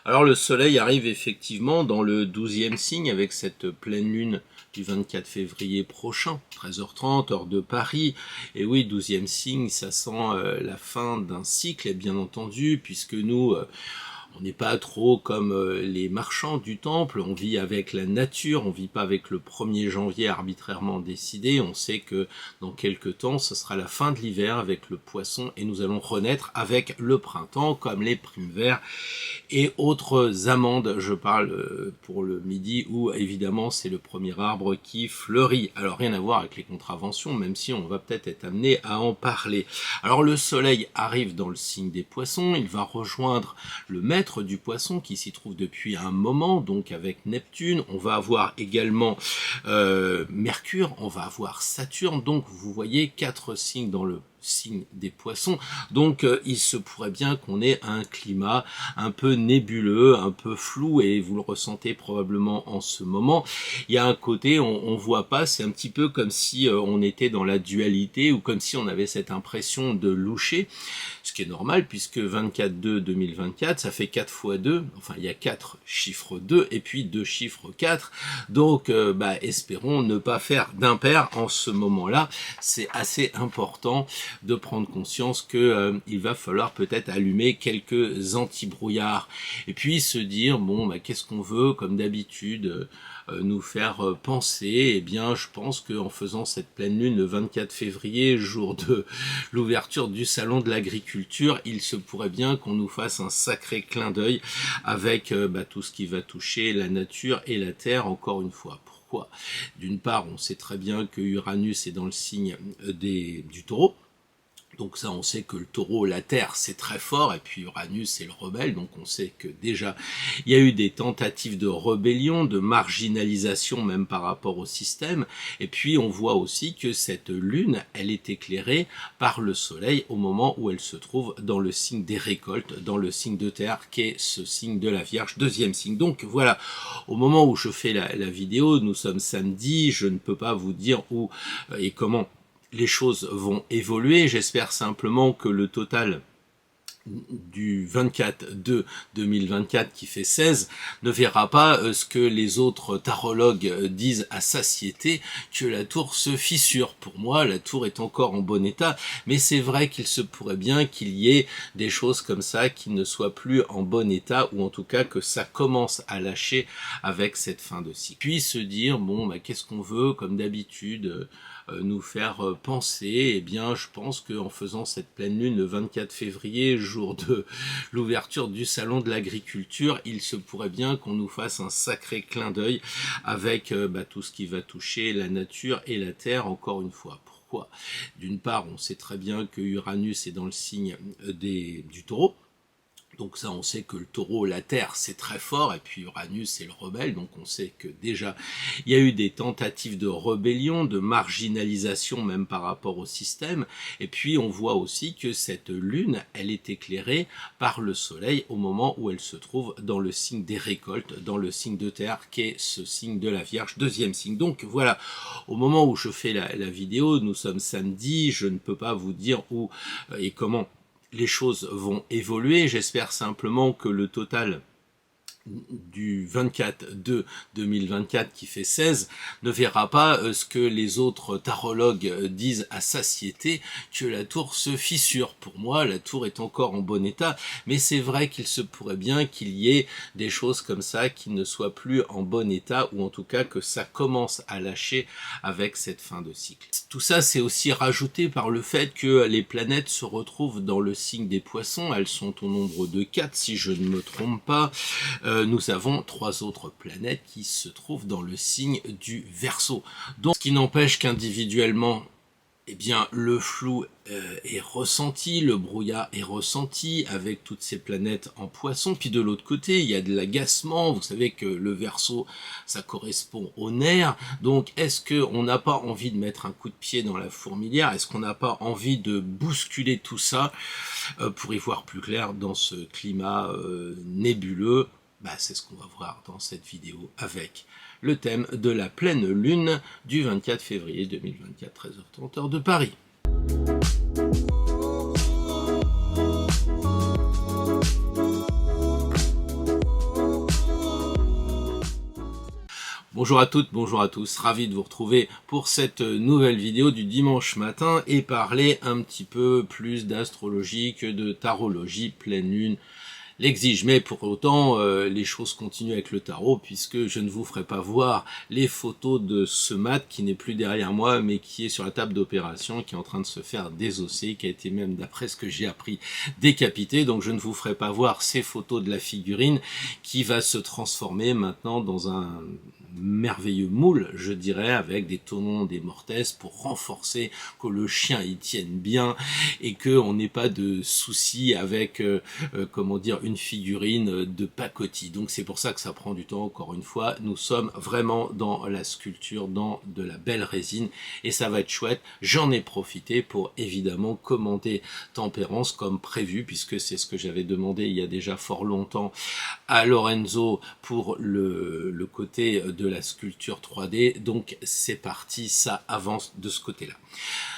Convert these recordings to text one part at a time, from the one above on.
Alors le soleil arrive effectivement dans le 12e signe avec cette pleine lune du 24 février prochain, 13h30, heure de Paris. Et oui, 12e signe, ça sent la fin d'un cycle, et bien entendu, puisque nous... on n'est pas trop comme les marchands du temple, on vit avec la nature, on vit pas avec le 1er janvier arbitrairement décidé. On sait que dans quelques temps, ce sera la fin de l'hiver avec le poisson et nous allons renaître avec le printemps comme les primevères et autres amandes. Je parle pour le midi où évidemment c'est le premier arbre qui fleurit. Alors rien à voir avec les contraventions, même si on va peut-être être amené à en parler. Alors le soleil arrive dans le signe des poissons, il va rejoindre le maître du poisson qui s'y trouve depuis un moment, donc avec Neptune. On va avoir également Mercure, on va avoir Saturne, donc vous voyez 4 signes dans le signe des poissons, donc il se pourrait bien qu'on ait un climat un peu nébuleux, un peu flou, et vous le ressentez probablement en ce moment. Il y a un côté, on voit pas, c'est un petit peu comme si on était dans la dualité, ou comme si on avait cette impression de loucher, ce qui est normal, puisque 24-2-2024, ça fait 4 fois 2, enfin il y a 4 chiffres 2, et puis 2 chiffres 4, donc espérons ne pas faire d'impair en ce moment-là. C'est assez important de prendre conscience que il va falloir peut-être allumer quelques anti-brouillards et puis se dire bon qu'est-ce qu'on veut comme d'habitude nous faire penser. Eh bien je pense qu'en faisant cette pleine lune le 24 février, jour de l'ouverture du salon de l'agriculture, il se pourrait bien qu'on nous fasse un sacré clin d'œil avec tout ce qui va toucher la nature et la terre encore une fois. Pourquoi ? D'une part, on sait très bien que Uranus est dans le signe du Taureau. Donc ça, on sait que le Taureau, la Terre, c'est très fort, et puis Uranus, c'est le rebelle, donc on sait que déjà, il y a eu des tentatives de rébellion, de marginalisation même par rapport au système, et puis on voit aussi que cette lune, elle est éclairée par le soleil au moment où elle se trouve dans le signe des récoltes, dans le signe de terre, qui est ce signe de la Vierge, 2e signe. Donc voilà, au moment où je fais la vidéo, nous sommes samedi, je ne peux pas vous dire où et comment les choses vont évoluer. J'espère simplement que le total du 24-2-2024 qui fait 16 ne verra pas ce que les autres tarologues disent à satiété, que la tour se fissure. Pour moi, la tour est encore en bon état, mais c'est vrai qu'il se pourrait bien qu'il y ait des choses comme ça qui ne soient plus en bon état, ou en tout cas que ça commence à lâcher avec cette fin de cycle. Puis se dire bon qu'est-ce qu'on veut comme d'habitude nous faire penser. Eh bien je pense qu'en faisant cette pleine lune le 24 février, jour de l'ouverture du salon de l'agriculture, il se pourrait bien qu'on nous fasse un sacré clin d'œil avec tout ce qui va toucher la nature et la terre encore une fois. Pourquoi ? D'une part, on sait très bien que Uranus est dans le signe du Taureau. Donc ça, on sait que le Taureau, la Terre, c'est très fort, et puis Uranus, c'est le rebelle, donc on sait que déjà, il y a eu des tentatives de rébellion, de marginalisation même par rapport au système, et puis on voit aussi que cette lune, elle est éclairée par le soleil au moment où elle se trouve dans le signe des récoltes, dans le signe de terre, qui est ce signe de la Vierge, 2e signe. Donc voilà, au moment où je fais la vidéo, nous sommes samedi, je ne peux pas vous dire où et comment les choses vont évoluer. J'espère simplement que le total du 24-2-2024 qui fait 16 ne verra pas ce que les autres tarologues disent à satiété, que la tour se fissure. Pour moi, la tour est encore en bon état, mais c'est vrai qu'il se pourrait bien qu'il y ait des choses comme ça qui ne soient plus en bon état, ou en tout cas que ça commence à lâcher avec cette fin de cycle. Tout ça, c'est aussi rajouté par le fait que les planètes se retrouvent dans le signe des poissons. Elles sont au nombre de 4, si je ne me trompe pas. Nous avons 3 autres planètes qui se trouvent dans le signe du Verseau. Donc, ce qui n'empêche qu'individuellement, eh bien, le flou est ressenti, le brouillard est ressenti avec toutes ces planètes en poisson. Puis de l'autre côté, il y a de l'agacement. Vous savez que le Verseau, ça correspond au nerf. Donc, est-ce qu'on n'a pas envie de mettre un coup de pied dans la fourmilière ? Est-ce qu'on n'a pas envie de bousculer tout ça pour y voir plus clair dans ce climat nébuleux ? C'est ce qu'on va voir dans cette vidéo avec le thème de la pleine lune du 24 février 2024, 13h30 heure de Paris. Bonjour à toutes, bonjour à tous, ravi de vous retrouver pour cette nouvelle vidéo du dimanche matin et parler un petit peu plus d'astrologie que de tarologie pleine lune l'exige. Mais pour autant, les choses continuent avec le tarot puisque je ne vous ferai pas voir les photos de ce mat qui n'est plus derrière moi mais qui est sur la table d'opération, qui est en train de se faire désosser, qui a été même, d'après ce que j'ai appris, décapité. Donc je ne vous ferai pas voir ces photos de la figurine qui va se transformer maintenant dans un merveilleux moule, je dirais, avec des tonneaux, des mortaises pour renforcer que le chien y tienne bien et que on n'ait pas de soucis avec comment dire, une figurine de pacotille. Donc c'est pour ça que ça prend du temps. Encore une fois, nous sommes vraiment dans la sculpture, dans de la belle résine et ça va être chouette. J'en ai profité pour évidemment commander Tempérance comme prévu, puisque c'est ce que j'avais demandé il y a déjà fort longtemps à Lorenzo pour le côté de la sculpture 3D. Donc c'est parti, ça avance de ce côté-là.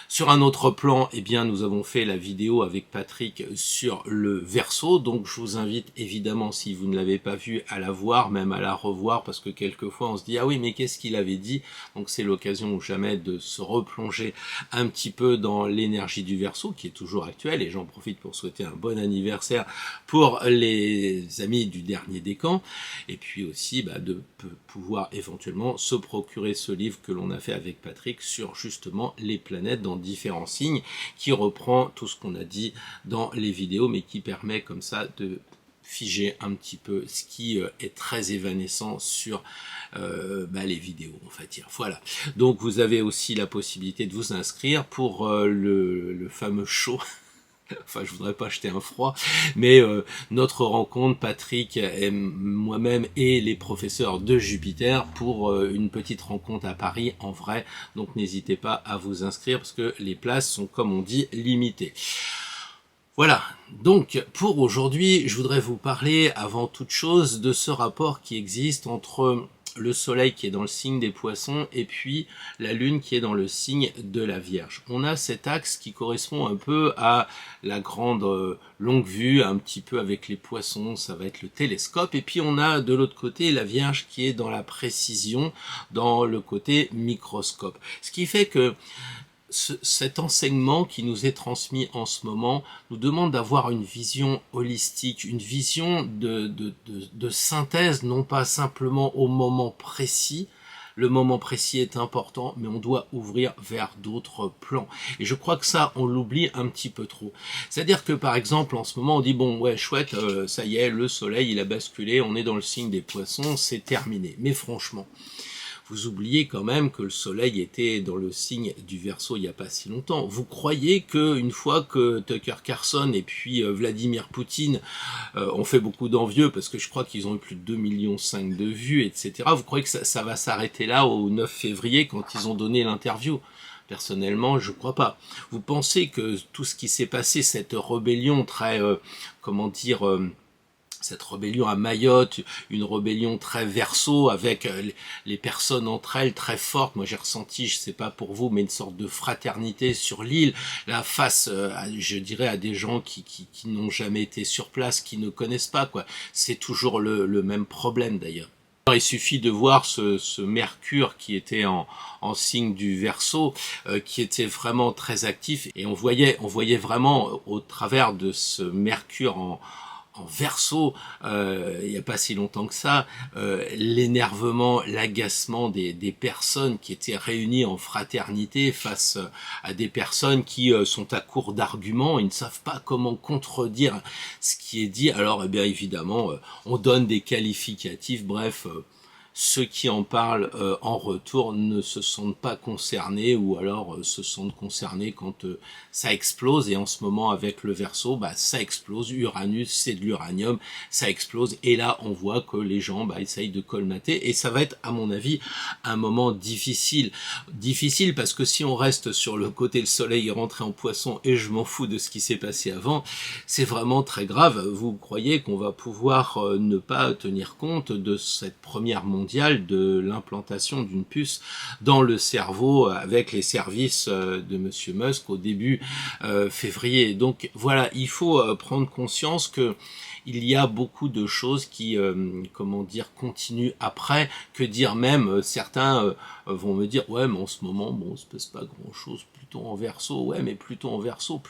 Sur un autre plan, eh bien, nous avons fait la vidéo avec Patrick sur le Verseau, donc je vous invite évidemment, si vous ne l'avez pas vu, à la voir, même à la revoir, parce que quelquefois on se dit « Ah oui, mais qu'est-ce qu'il avait dit ?» Donc c'est l'occasion ou jamais de se replonger un petit peu dans l'énergie du Verseau, qui est toujours actuelle, et j'en profite pour souhaiter un bon anniversaire pour les amis du dernier décan, et puis aussi de pouvoir éventuellement se procurer ce livre que l'on a fait avec Patrick sur justement les planètes dans différents signes, qui reprend tout ce qu'on a dit dans les vidéos, mais qui permet comme ça de figer un petit peu ce qui est très évanescent sur les vidéos, on va dire. Voilà. Donc vous avez aussi la possibilité de vous inscrire pour le fameux show. Enfin, je voudrais pas jeter un froid, mais notre rencontre, Patrick et moi-même et les professeurs de Jupiter, pour une petite rencontre à Paris en vrai. Donc n'hésitez pas à vous inscrire parce que les places sont, comme on dit, limitées. Voilà, donc pour aujourd'hui, je voudrais vous parler avant toute chose de ce rapport qui existe entre le soleil qui est dans le signe des poissons et puis la lune qui est dans le signe de la Vierge. On a cet axe qui correspond un peu à la grande longue vue, un petit peu avec les poissons, ça va être le télescope, et puis on a de l'autre côté la Vierge qui est dans la précision, dans le côté microscope. Ce qui fait que cet enseignement qui nous est transmis en ce moment nous demande d'avoir une vision holistique, une vision de synthèse, non pas simplement au moment précis. Le moment précis est important, mais on doit ouvrir vers d'autres plans. Et je crois que ça, on l'oublie un petit peu trop. C'est-à-dire que, par exemple, en ce moment, on dit, bon, ouais, chouette, ça y est, le soleil, il a basculé, on est dans le signe des poissons, c'est terminé. Mais franchement, vous oubliez quand même que le soleil était dans le signe du Verseau il n'y a pas si longtemps. Vous croyez qu'une fois que Tucker Carlson et puis Vladimir Poutine ont fait beaucoup d'envieux, parce que je crois qu'ils ont eu plus de 2,5 millions de vues, etc., vous croyez que ça va s'arrêter là au 9 février quand ils ont donné l'interview ? Personnellement, je crois pas. Vous pensez que tout ce qui s'est passé, cette rébellion très, cette rébellion à Mayotte, une rébellion très Verseau avec les personnes entre elles très fortes. Moi j'ai ressenti, je sais pas pour vous, mais une sorte de fraternité sur l'île, là face, je dirais, à des gens qui n'ont jamais été sur place, qui ne connaissent pas, quoi. C'est toujours le même problème d'ailleurs. Il suffit de voir ce Mercure qui était en signe du Verseau, qui était vraiment très actif, et on voyait vraiment au travers de ce Mercure en Verseau, il n'y a pas si longtemps que ça, l'énervement, l'agacement des personnes qui étaient réunies en fraternité face à des personnes qui sont à court d'arguments, ils ne savent pas comment contredire ce qui est dit. Alors, eh bien évidemment, on donne des qualificatifs, bref, ceux qui en parlent en retour ne se sentent pas concernés, ou alors se sentent concernés quand ça explose. Et en ce moment avec le Verseau, ça explose. Uranus, c'est de l'uranium, ça explose, et là on voit que les gens essayent de colmater, et ça va être, à mon avis, un moment difficile parce que si on reste sur le côté le soleil est rentré en Poisson, et je m'en fous de ce qui s'est passé avant, c'est vraiment très grave. Vous croyez qu'on va pouvoir ne pas tenir compte de cette première mondiale, de l'implantation d'une puce dans le cerveau avec les services de Monsieur Musk au début février. Donc voilà, il faut prendre conscience que il y a beaucoup de choses qui, comment dire, continuent après, que dire même, certains vont me dire, ouais, mais en ce moment, bon, il se passe pas grand-chose, Pluton en Verseau, ouais, mais Pluton en Verseau,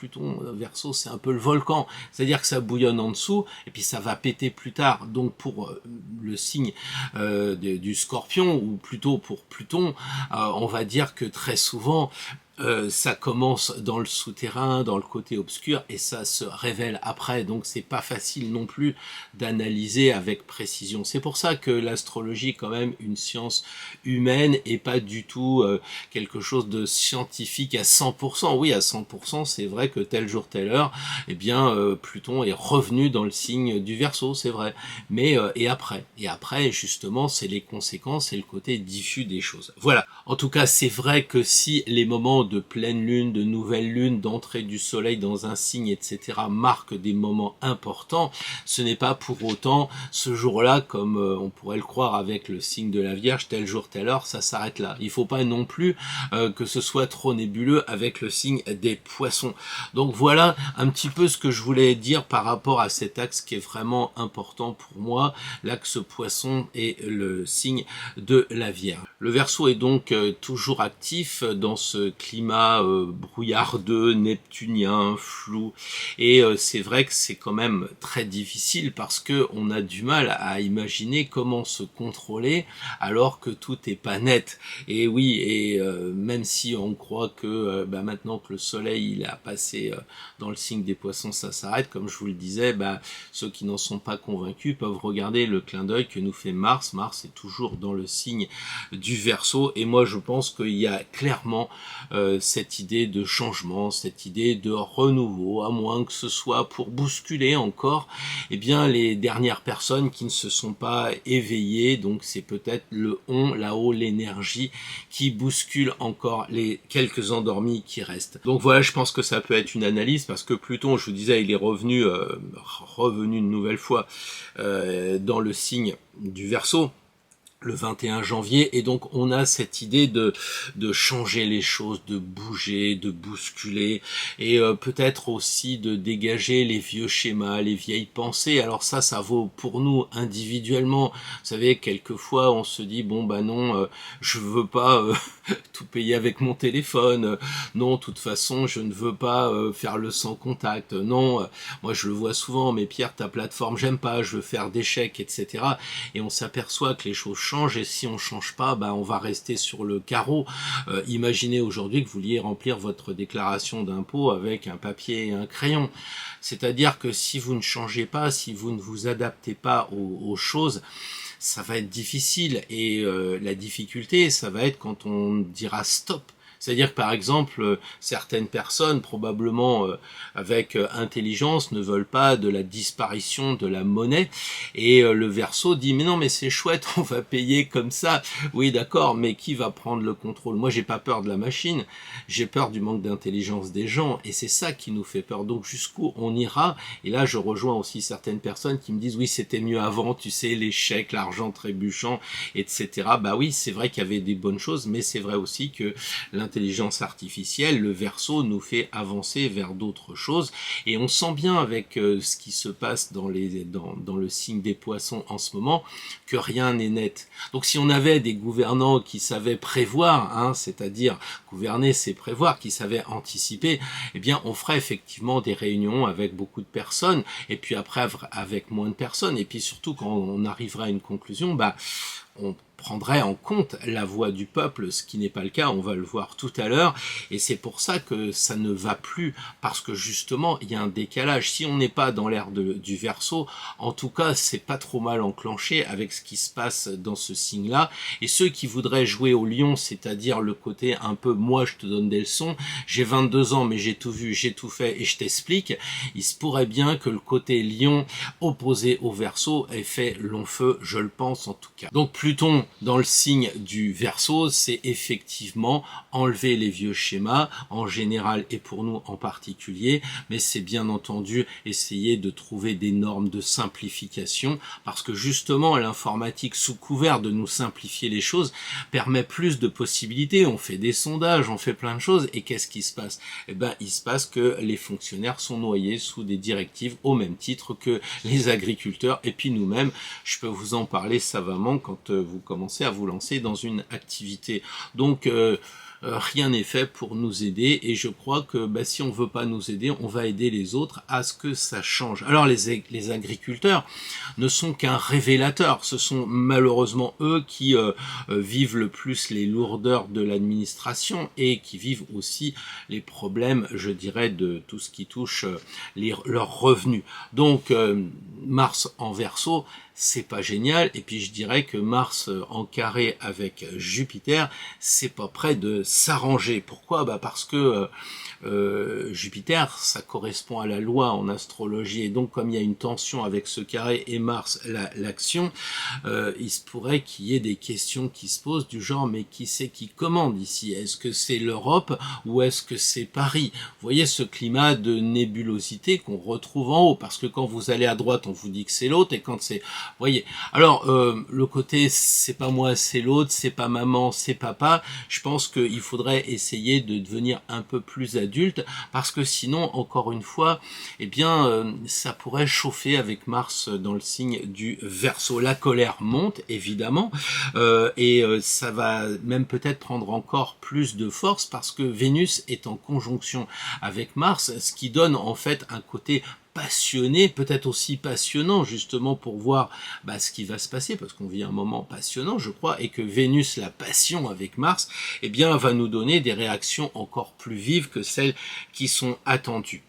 Verseau, c'est un peu le volcan, c'est-à-dire que ça bouillonne en dessous, et puis ça va péter plus tard. Donc pour le signe du Scorpion, ou plutôt pour Pluton, on va dire que très souvent, ça commence dans le souterrain, dans le côté obscur, et ça se révèle après, donc c'est pas facile non plus d'analyser avec précision. C'est pour ça que l'astrologie est quand même une science humaine et pas du tout quelque chose de scientifique à 100%. Oui, à 100%, c'est vrai que tel jour, telle heure, eh bien Pluton est revenu dans le signe du Verseau, c'est vrai. Mais et après, justement, c'est les conséquences et le côté diffus des choses. Voilà. En tout cas, c'est vrai que si les moments de pleine lune, de nouvelle lune, d'entrée du soleil dans un signe, etc., marquent des moments importants, ce n'est pas pour autant ce jour-là, comme on pourrait le croire avec le signe de la Vierge, tel jour, telle heure, ça s'arrête là. Il ne faut pas non plus que ce soit trop nébuleux avec le signe des Poissons. Donc voilà un petit peu ce que je voulais dire par rapport à cet axe qui est vraiment important pour moi, l'axe Poisson et le signe de la Vierge. Le Verseau est donc toujours actif dans ce climat brouillardeux, neptunien, flou, et c'est vrai que c'est quand même très difficile parce que on a du mal à imaginer comment se contrôler alors que tout est pas net. Et oui, et même si on croit que maintenant que le soleil il a passé dans le signe des Poissons, ça s'arrête, comme je vous le disais, ceux qui n'en sont pas convaincus peuvent regarder le clin d'œil que nous fait Mars. Mars est toujours dans le signe du Verseau, et moi je pense qu'il y a clairement cette idée de changement, cette idée de renouveau, à moins que ce soit pour bousculer encore les dernières personnes qui ne se sont pas éveillées. Donc c'est peut-être le on, là-haut, l'énergie qui bouscule encore les quelques endormis qui restent. Donc voilà, je pense que ça peut être une analyse, parce que Pluton, je vous disais, il est revenu une nouvelle fois dans le signe du Verseau le 21 janvier, et donc on a cette idée de changer les choses, de bouger, de bousculer, et peut-être aussi de dégager les vieux schémas, les vieilles pensées. Alors ça vaut pour nous individuellement. Vous savez, quelquefois on se dit bon non, je veux pas tout payer avec mon téléphone, non, de toute façon je ne veux pas faire le sans contact, non, moi je le vois souvent, mais Pierre, ta plateforme j'aime pas, je veux faire des chèques, etc. Et on s'aperçoit que les choses changent, et si on change pas, on va rester sur le carreau. Imaginez aujourd'hui que vous vouliez remplir votre déclaration d'impôt avec un papier et un crayon. C'est-à-dire que si vous ne changez pas, si vous ne vous adaptez pas aux choses, ça va être difficile, et la difficulté, ça va être quand on dira stop. C'est-à-dire que par exemple, certaines personnes, probablement avec intelligence, ne veulent pas de la disparition de la monnaie, et le Verseau dit mais non, mais c'est chouette, on va payer comme ça. Oui d'accord, mais qui va prendre le contrôle? Moi j'ai pas peur de la machine, j'ai peur du manque d'intelligence des gens, et c'est ça qui nous fait peur. Donc jusqu'où on ira? Et là je rejoins aussi certaines personnes qui me disent oui, c'était mieux avant, tu sais, les chèques, l'argent trébuchant, etc. Oui, c'est vrai qu'il y avait des bonnes choses, mais c'est vrai aussi que l'intelligence artificielle, le Verseau, nous fait avancer vers d'autres choses, et on sent bien avec ce qui se passe dans le signe des Poissons en ce moment, que rien n'est net. Donc si on avait des gouvernants qui savaient prévoir, c'est-à-dire gouverner c'est prévoir, qui savaient anticiper, on ferait effectivement des réunions avec beaucoup de personnes, et puis après avec moins de personnes, et puis surtout quand on arrivera à une conclusion, on prendrait en compte la voix du peuple, ce qui n'est pas le cas, on va le voir tout à l'heure, et c'est pour ça que ça ne va plus, parce que justement il y a un décalage. Si on n'est pas dans l'ère du Verseau, en tout cas c'est pas trop mal enclenché avec ce qui se passe dans ce signe-là, et ceux qui voudraient jouer au lion, c'est-à-dire le côté un peu moi je te donne des leçons, j'ai 22 ans mais j'ai tout vu, j'ai tout fait et je t'explique, il se pourrait bien que le côté lion opposé au Verseau ait fait long feu, je le pense en tout cas. Donc Pluton dans le signe du Verseau, c'est effectivement enlever les vieux schémas, en général et pour nous en particulier, mais c'est bien entendu essayer de trouver des normes de simplification, parce que justement l'informatique, sous couvert de nous simplifier les choses, permet plus de possibilités. On fait des sondages, on fait plein de choses, et qu'est-ce qui se passe? Eh ben, il se passe que les fonctionnaires sont noyés sous des directives au même titre que les agriculteurs, et puis nous-mêmes. Je peux vous en parler savamment quand vous commencez à vous lancer dans une activité. Donc rien n'est fait pour nous aider, et je crois que si on veut pas nous aider, on va aider les autres à ce que ça change. Alors les agriculteurs ne sont qu'un révélateur, ce sont malheureusement eux qui vivent le plus les lourdeurs de l'administration et qui vivent aussi les problèmes, je dirais, de tout ce qui touche leurs revenus. Donc Mars en Verseau, c'est pas génial, et puis je dirais que Mars en carré avec Jupiter, c'est pas près de s'arranger. Pourquoi? Parce que Jupiter, ça correspond à la loi en astrologie, et donc comme il y a une tension avec ce carré et Mars, l'action, il se pourrait qu'il y ait des questions qui se posent du genre, mais qui c'est qui commande ici? Est-ce que c'est l'Europe ou est-ce que c'est Paris? Vous voyez ce climat de nébulosité qu'on retrouve en haut, parce que quand vous allez à droite, on vous dit que c'est l'autre, et quand c'est... Vous voyez, alors le côté c'est pas moi, c'est l'autre, c'est pas maman, c'est papa, je pense qu'il faudrait essayer de devenir un peu plus adulte, parce que sinon, encore une fois, eh bien, ça pourrait chauffer avec Mars dans le signe du Verseau. La colère monte, évidemment, et ça va même peut-être prendre encore plus de force, parce que Vénus est en conjonction avec Mars, ce qui donne en fait un côté passionné, peut-être aussi passionnant, justement pour voir ce qui va se passer, parce qu'on vit un moment passionnant, je crois, et que Vénus, la passion avec Mars, eh bien, va nous donner des réactions encore plus vives que celles qui sont attendues.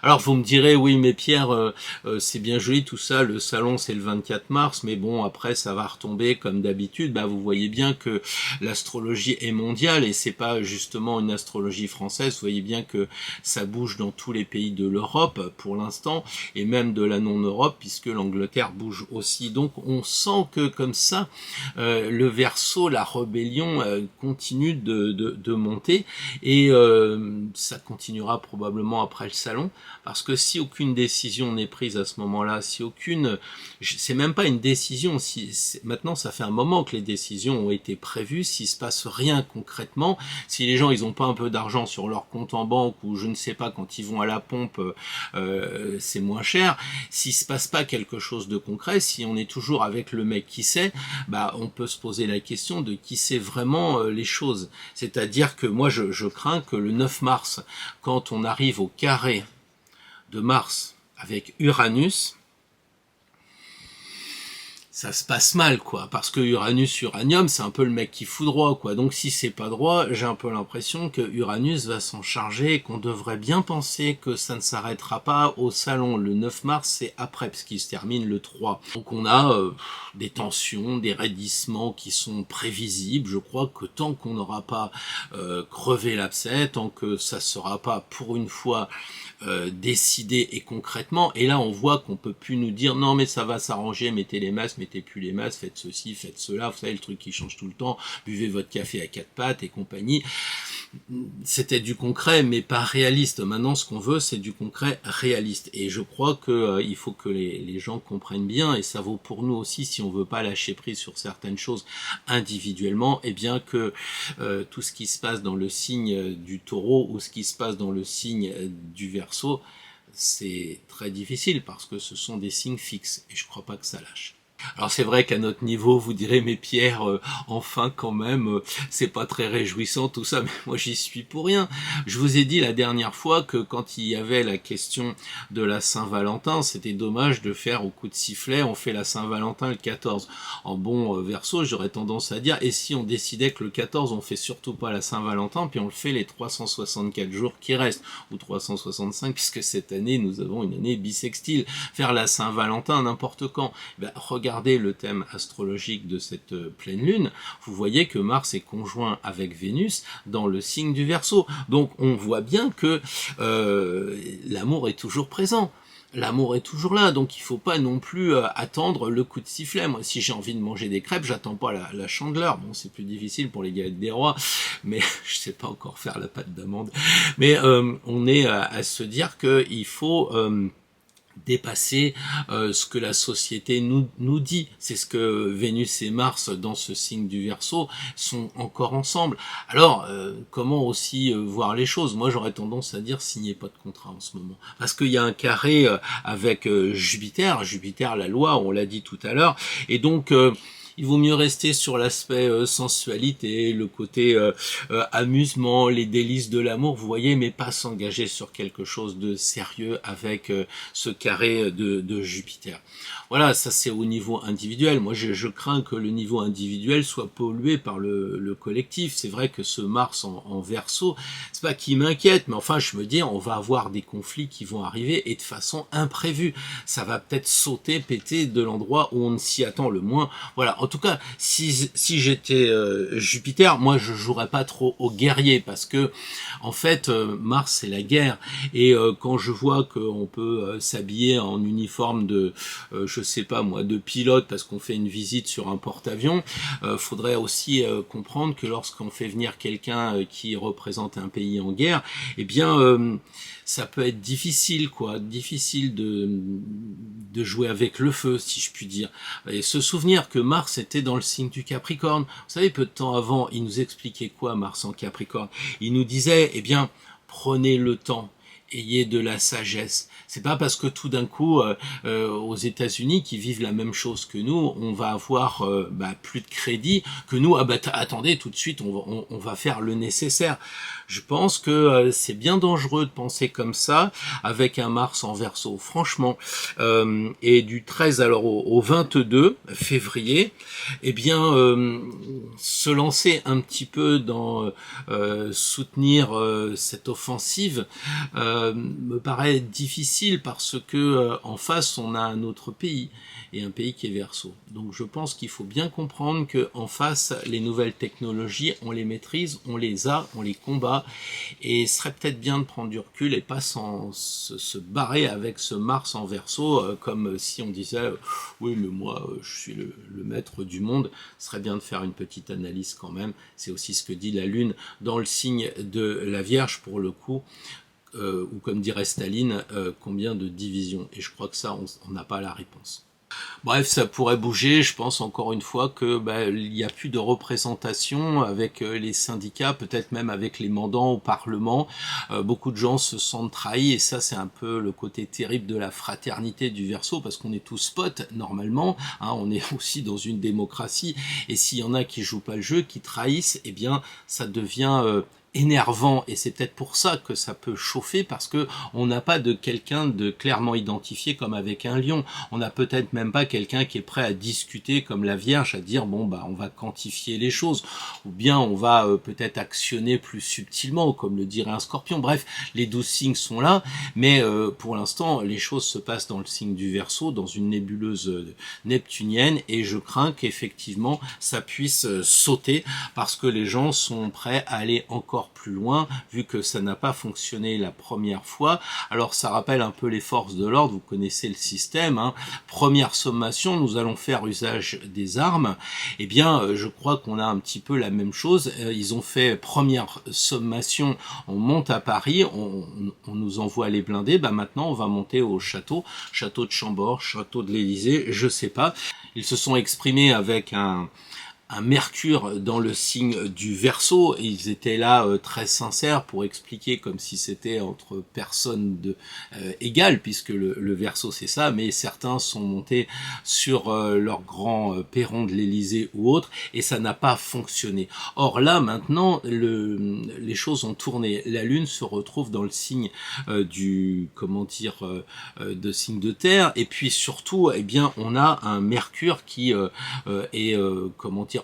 Alors vous me direz, oui mais Pierre, c'est bien joli tout ça, le salon c'est le 24 mars, mais bon après ça va retomber comme d'habitude. Vous voyez bien que l'astrologie est mondiale, et c'est pas justement une astrologie française. Vous voyez bien que ça bouge dans tous les pays de l'Europe pour l'instant, et même de la non-Europe, puisque l'Angleterre bouge aussi. Donc on sent que comme ça, le Verseau, la rébellion continue de monter, et ça continuera probablement après le salon. Parce que si aucune décision n'est prise à ce moment-là, si aucune, c'est même pas une décision, maintenant ça fait un moment que les décisions ont été prévues, s'il se passe rien concrètement, si les gens ils ont pas un peu d'argent sur leur compte en banque, ou je ne sais pas, quand ils vont à la pompe, c'est moins cher, s'il se passe pas quelque chose de concret, si on est toujours avec le mec qui sait, on peut se poser la question de qui sait vraiment les choses. C'est-à-dire que moi je crains que le 9 mars, quand on arrive au carré de Mars avec Uranus, ça se passe mal, quoi, parce que Uranus-Uranium, c'est un peu le mec qui fout droit, quoi. Donc si c'est pas droit, j'ai un peu l'impression que Uranus va s'en charger, et qu'on devrait bien penser que ça ne s'arrêtera pas au salon. Le 9 mars, c'est après, parce qu'il se termine le 3. Donc on a des tensions, des raidissements qui sont prévisibles. Je crois que tant qu'on n'aura pas crevé l'abcès, tant que ça sera pas pour une fois décidé et concrètement, et là on voit qu'on peut plus nous dire non mais ça va s'arranger, mettez les masques, mettez plus les masques, faites ceci, faites cela, vous savez le truc qui change tout le temps, buvez votre café à 4 pattes et compagnie. C'était du concret mais pas réaliste. Maintenant ce qu'on veut c'est du concret réaliste, et je crois que il faut que les gens comprennent bien, et ça vaut pour nous aussi si on veut pas lâcher prise sur certaines choses individuellement, et bien que tout ce qui se passe dans le signe du Taureau ou ce qui se passe dans le signe du Verseau, c'est très difficile parce que ce sont des signes fixes, et je crois pas que ça lâche. Alors c'est vrai qu'à notre niveau, vous direz, mais Pierre, enfin quand même, c'est pas très réjouissant tout ça, mais moi j'y suis pour rien. Je vous ai dit la dernière fois que quand il y avait la question de la Saint-Valentin, c'était dommage de faire au coup de sifflet, on fait la Saint-Valentin le 14. En bon Verseau, j'aurais tendance à dire, et si on décidait que le 14, on fait surtout pas la Saint-Valentin, puis on le fait les 364 jours qui restent, ou 365, puisque cette année, nous avons une année bissextile. Faire la Saint-Valentin n'importe quand. Regardez le thème astrologique de cette pleine lune, vous voyez que Mars est conjoint avec Vénus dans le signe du Verseau. Donc on voit bien que l'amour est toujours présent. l'amour est toujours là, donc il faut pas non plus attendre le coup de sifflet. Moi, si j'ai envie de manger des crêpes, j'attends pas la Chandeleur. Bon, c'est plus difficile pour les galettes des rois, mais je sais pas encore faire la pâte d'amande. Mais on est à se dire que il faut dépasser ce que la société nous dit. C'est ce que Vénus et Mars dans ce signe du Verseau sont encore ensemble. Alors, comment aussi voir les choses? Moi, j'aurais tendance à dire signez pas de contrat en ce moment. Parce qu'il y a un carré avec Jupiter, la loi, on l'a dit tout à l'heure, et donc il vaut mieux rester sur l'aspect sensualité, le côté amusement, les délices de l'amour, vous voyez, mais pas s'engager sur quelque chose de sérieux avec ce carré de Jupiter. Voilà, ça c'est au niveau individuel. Moi, je crains que le niveau individuel soit pollué par le collectif. C'est vrai que ce Mars en Verseau, c'est pas qui m'inquiète, mais enfin, je me dis, on va avoir des conflits qui vont arriver et de façon imprévue. Ça va peut-être sauter, péter de l'endroit où on ne s'y attend le moins. Voilà. En tout cas, si j'étais Jupiter, moi je jouerais pas trop au guerrier parce que en fait Mars c'est la guerre et quand je vois qu'on peut s'habiller en uniforme de je sais pas moi de pilote parce qu'on fait une visite sur un porte-avions, faudrait aussi comprendre que lorsqu'on fait venir quelqu'un qui représente un pays en guerre, eh bien ça peut être difficile, quoi, difficile de jouer avec le feu, si je puis dire. Et se souvenir que Mars était dans le signe du Capricorne. Vous savez, peu de temps avant, il nous expliquait quoi, Mars en Capricorne? Il nous disait, eh bien, prenez le temps. Ayez de la sagesse. C'est pas parce que tout d'un coup, aux États-Unis, qui vivent la même chose que nous, on va avoir plus de crédit que nous. Ah attendez, tout de suite, on va faire le nécessaire. Je pense que c'est bien dangereux de penser comme ça avec un Mars en Verseau. Franchement, et du 13 alors au 22 février, eh bien, se lancer un petit peu dans soutenir cette offensive. Me paraît difficile parce que en face on a un autre pays et un pays qui est Verseau. Donc je pense qu'il faut bien comprendre que en face les nouvelles technologies on les maîtrise, on les a, on les combat et ce serait peut-être bien de prendre du recul et pas se barrer avec ce Mars en Verseau comme si on disait oui mais moi je suis le maître du monde. Ce serait bien de faire une petite analyse quand même. C'est aussi ce que dit la Lune dans le signe de la Vierge pour le coup. Ou comme dirait Staline, combien de divisions? Et je crois que ça, on n'a pas la réponse. Bref, ça pourrait bouger. Je pense encore une fois que il n'y a plus de représentation avec les syndicats, peut-être même avec les mandants au Parlement. Beaucoup de gens se sentent trahis et ça, c'est un peu le côté terrible de la fraternité du Verseau parce qu'on est tous potes normalement. Hein, on est aussi dans une démocratie et s'il y en a qui jouent pas le jeu, qui trahissent, eh bien, ça devient énervant et c'est peut-être pour ça que ça peut chauffer parce que on n'a pas de quelqu'un de clairement identifié comme avec un lion. On n'a peut-être même pas quelqu'un qui est prêt à discuter comme la Vierge, à dire bon on va quantifier les choses ou bien on va peut-être actionner plus subtilement comme le dirait un Scorpion. Bref, les 12 signes sont là, mais pour l'instant les choses se passent dans le signe du Verseau, dans une nébuleuse neptunienne et je crains qu'effectivement ça puisse sauter parce que les gens sont prêts à aller encore plus loin, vu que ça n'a pas fonctionné la première fois. Alors ça rappelle un peu les forces de l'ordre, vous connaissez le système, hein. Première sommation, nous allons faire usage des armes. Eh bien, je crois qu'on a un petit peu la même chose. Ils ont fait première sommation, on monte à Paris, on nous envoie les blindés, maintenant on va monter au château de Chambord, château de l'Élysée, je sais pas. Ils se sont exprimés avec un Mercure dans le signe du Verseau, et ils étaient là très sincères pour expliquer comme si c'était entre personnes égales, puisque le Verseau c'est ça, mais certains sont montés sur leur grand perron de l'Élysée ou autre, et ça n'a pas fonctionné. Or là maintenant, les choses ont tourné. La Lune se retrouve dans le signe de signe de terre, et puis surtout, eh bien, on a un Mercure qui est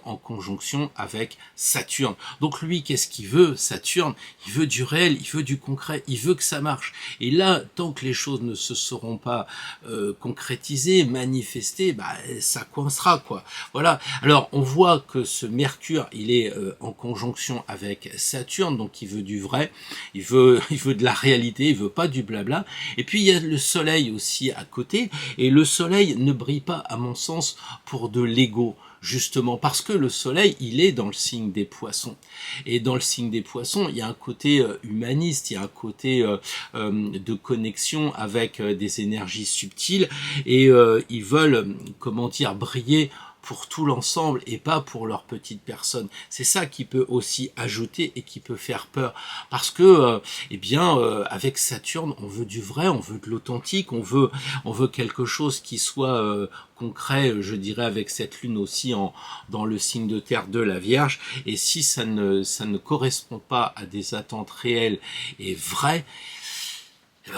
en conjonction avec Saturne. Donc lui, qu'est-ce qu'il veut, Saturne? Il veut du réel, il veut du concret, il veut que ça marche. Et là, tant que les choses ne se seront pas concrétisées, manifestées, ça coincera, quoi. Voilà. Alors, on voit que ce Mercure, il est en conjonction avec Saturne, donc il veut du vrai, il veut de la réalité, il veut pas du blabla. Et puis, il y a le Soleil aussi à côté, et le Soleil ne brille pas, à mon sens, pour de l'ego, justement parce que le Soleil, il est dans le signe des Poissons. Et dans le signe des Poissons, il y a un côté humaniste, il y a un côté de connexion avec des énergies subtiles, et ils veulent, comment dire, briller pour tout l'ensemble et pas pour leur petite personne. C'est ça qui peut aussi ajouter et qui peut faire peur. Parce que, avec Saturne, on veut du vrai, on veut de l'authentique, on veut quelque chose qui soit concret, je dirais, avec cette lune aussi dans le signe de terre de la Vierge. Et si ça ne correspond pas à des attentes réelles et vraies,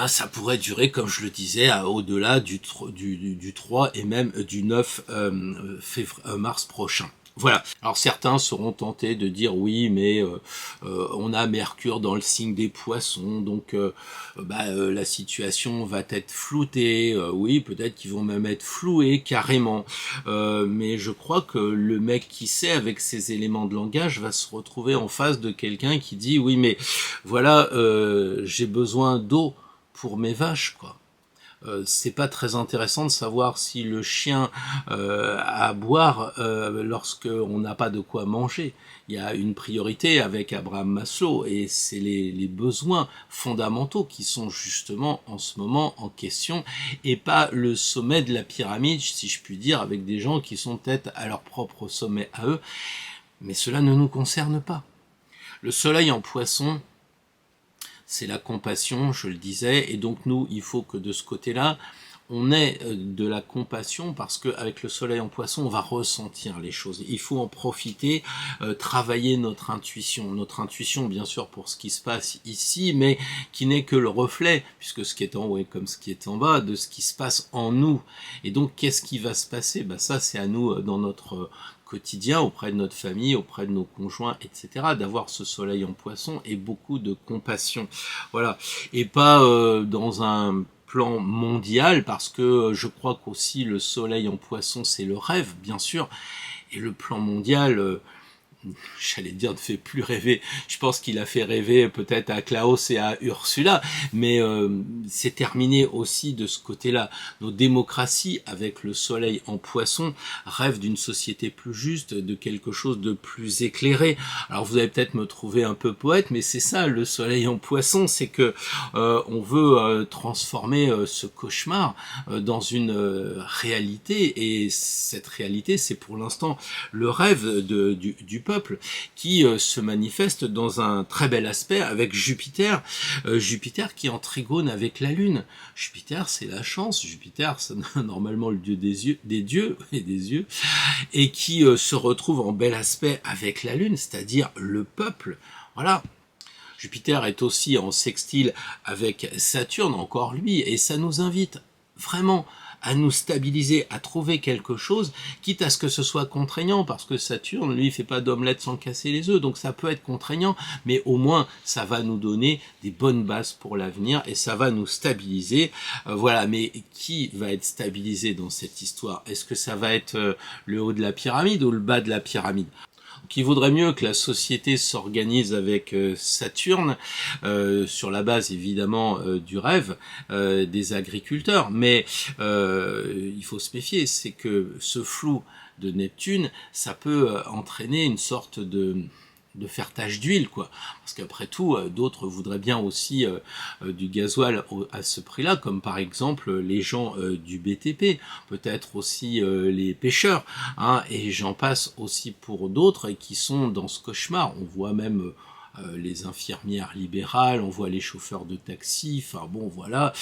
ça pourrait durer, comme je le disais, au-delà du 3 et même du 9 mars prochain. Voilà. Alors certains seront tentés de dire oui, mais on a Mercure dans le signe des Poissons, donc la situation va être floutée. Oui, peut-être qu'ils vont même être floués carrément. Mais je crois que le mec qui sait avec ces éléments de langage va se retrouver en face de quelqu'un qui dit oui, mais voilà, j'ai besoin d'eau pour mes vaches, quoi. C'est pas très intéressant de savoir si le chien a à boire lorsque on n'a pas de quoi manger. Il y a une priorité avec Abraham Maslow et c'est les besoins fondamentaux qui sont justement en ce moment en question et pas le sommet de la pyramide, si je puis dire, avec des gens qui sont peut-être à leur propre sommet à eux. Mais cela ne nous concerne pas. Le soleil en Poisson, c'est la compassion, je le disais, et donc nous, il faut que de ce côté-là, on ait de la compassion parce qu'avec le soleil en Poisson, on va ressentir les choses. Il faut en profiter, travailler notre intuition bien sûr pour ce qui se passe ici, mais qui n'est que le reflet, puisque ce qui est en haut est comme ce qui est en bas, de ce qui se passe en nous. Et donc, qu'est-ce qui va se passer? Ça, c'est à nous dans notre quotidien, auprès de notre famille, auprès de nos conjoints, etc., d'avoir ce soleil en Poisson et beaucoup de compassion. Voilà. Et pas dans un plan mondial, parce que je crois qu'aussi le soleil en Poisson, c'est le rêve, bien sûr, et le plan mondial, j'allais dire, ne fait plus rêver. Je pense qu'il a fait rêver peut-être à Klaus et à Ursula, mais c'est terminé aussi de ce côté-là. Nos démocraties, avec le soleil en Poisson, rêvent d'une société plus juste, de quelque chose de plus éclairé. Alors vous allez peut-être me trouver un peu poète, mais c'est ça le soleil en Poisson, c'est que on veut transformer ce cauchemar dans une réalité, et cette réalité, c'est pour l'instant le rêve du peuple qui se manifeste dans un très bel aspect avec Jupiter, Jupiter qui est en trigone avec la Lune. Jupiter, c'est la chance, Jupiter, c'est normalement le dieu des dieux et des yeux, et qui se retrouve en bel aspect avec la Lune, c'est-à-dire le peuple. Voilà. Jupiter est aussi en sextile avec Saturne, encore lui, et ça nous invite vraiment à nous stabiliser, à trouver quelque chose, quitte à ce que ce soit contraignant, parce que Saturne, lui, il fait pas d'omelette sans casser les œufs, donc ça peut être contraignant, mais au moins, ça va nous donner des bonnes bases pour l'avenir, et ça va nous stabiliser. Voilà, mais qui va être stabilisé dans cette histoire? Est-ce que ça va être le haut de la pyramide ou le bas de la pyramide? Qu'il vaudrait mieux que la société s'organise avec Saturne, sur la base évidemment du rêve des agriculteurs, mais il faut se méfier, c'est que ce flou de Neptune, ça peut entraîner une sorte de faire tache d'huile, quoi. Parce qu'après tout, d'autres voudraient bien aussi du gasoil à ce prix-là, comme par exemple les gens du BTP, peut-être aussi les pêcheurs, hein, et j'en passe aussi pour d'autres qui sont dans ce cauchemar. On voit même les infirmières libérales, on voit les chauffeurs de taxi, enfin bon, voilà.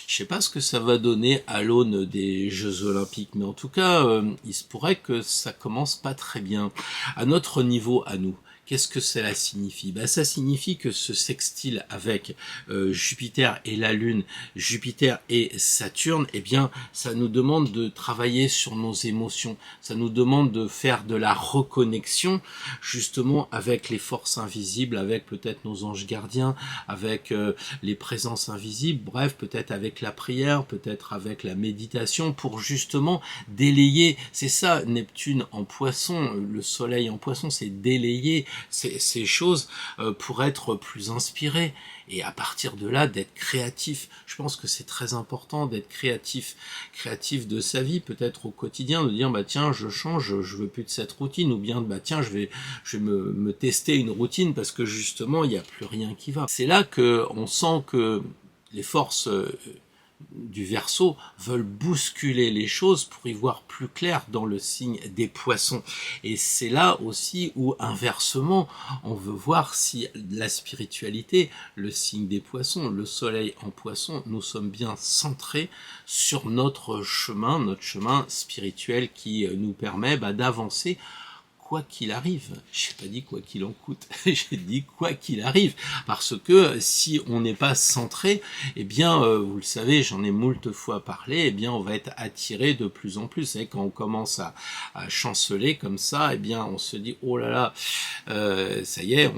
Je sais pas ce que ça va donner à l'aune des Jeux Olympiques, mais en tout cas, il se pourrait que ça commence pas très bien. À notre niveau, à nous, Qu'est-ce que cela signifie? Ça signifie que ce sextile avec Jupiter et la Lune, Jupiter et Saturne, eh bien, ça nous demande de travailler sur nos émotions, ça nous demande de faire de la reconnexion, justement, avec les forces invisibles, avec peut-être nos anges gardiens, avec les présences invisibles, bref, peut-être avec la prière, peut-être avec la méditation, pour justement délayer. C'est ça, Neptune en Poisson, le Soleil en Poisson, c'est délayer ces choses pour être plus inspiré, et à partir de là d'être créatif. Je pense que c'est très important d'être créatif de sa vie, peut-être au quotidien, de dire tiens, je change, je veux plus de cette routine, ou bien tiens, je vais me tester une routine parce que justement il n'y a plus rien qui va. C'est là que on sent que les forces du Verseau veulent bousculer les choses pour y voir plus clair dans le signe des Poissons. Et c'est là aussi où, inversement, on veut voir si la spiritualité, le signe des Poissons, le Soleil en Poissons, nous sommes bien centrés sur notre chemin spirituel qui nous permet d'avancer quoi qu'il arrive. J'ai pas dit quoi qu'il en coûte, j'ai dit quoi qu'il arrive, parce que si on n'est pas centré, eh bien, vous le savez, j'en ai moult fois parlé, eh bien, on va être attiré de plus en plus. Et quand on commence à chanceler comme ça, eh bien, on se dit, oh là là, ça y est,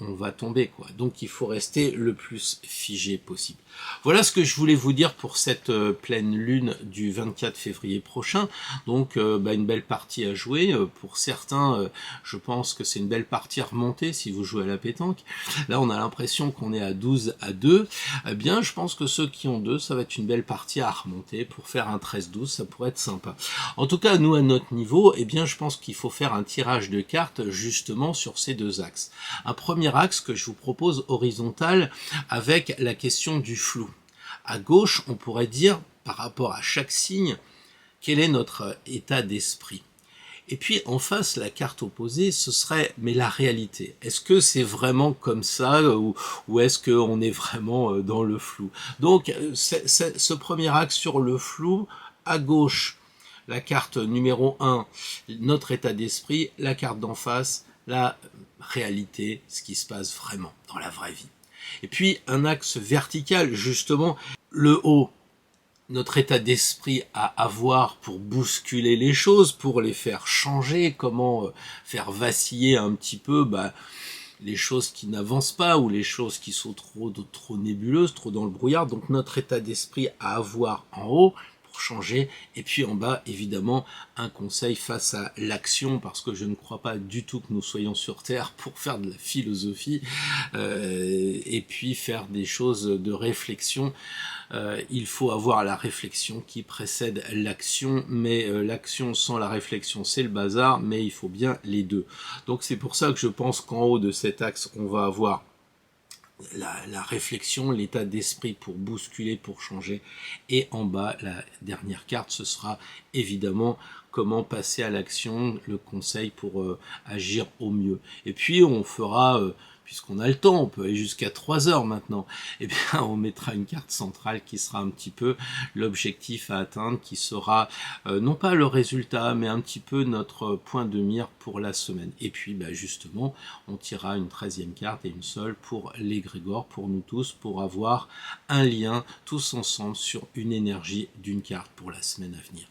on va tomber, quoi. Donc, il faut rester le plus figé possible. Voilà ce que je voulais vous dire pour cette pleine lune du 24 février prochain. Donc, une belle partie à jouer. Pour certains, je pense que c'est une belle partie à remonter si vous jouez à la pétanque. Là, on a l'impression qu'on est à 12-2. Eh bien, je pense que ceux qui ont 2, ça va être une belle partie à remonter pour faire un 13-12. Ça pourrait être sympa. En tout cas, nous, à notre niveau, eh bien, je pense qu'il faut faire un tirage de cartes justement sur ces deux axes. Un premier axe que je vous propose horizontal avec la question du flou. À gauche, on pourrait dire, par rapport à chaque signe, quel est notre état d'esprit. Et puis en face, la carte opposée, ce serait mais la réalité. Est-ce que c'est vraiment comme ça ou est-ce qu'on est vraiment dans le flou? Donc ce premier axe sur le flou, à gauche, la carte numéro 1, notre état d'esprit, la carte d'en face, la réalité, ce qui se passe vraiment dans la vraie vie. Et puis un axe vertical, justement, le haut, notre état d'esprit à avoir pour bousculer les choses, pour les faire changer, comment faire vaciller un petit peu les choses qui n'avancent pas ou les choses qui sont trop nébuleuses, trop dans le brouillard. Donc notre état d'esprit à avoir en haut pour changer, et puis en bas évidemment un conseil face à l'action, parce que je ne crois pas du tout que nous soyons sur Terre pour faire de la philosophie et puis faire des choses de réflexion. Il faut avoir la réflexion qui précède l'action, mais l'action sans la réflexion c'est le bazar, mais il faut bien les deux. Donc c'est pour ça que je pense qu'en haut de cet axe on va avoir la réflexion, l'état d'esprit pour bousculer, pour changer, et en bas la dernière carte, ce sera évidemment comment passer à l'action, le conseil pour agir au mieux. Et puis on fera puisqu'on a le temps, on peut aller jusqu'à 3 heures maintenant, eh bien on mettra une carte centrale qui sera un petit peu l'objectif à atteindre, qui sera non pas le résultat, mais un petit peu notre point de mire pour la semaine. Et puis justement, on tirera une 13e carte, et une seule pour l'égrégore, pour nous tous, pour avoir un lien tous ensemble sur une énergie d'une carte pour la semaine à venir.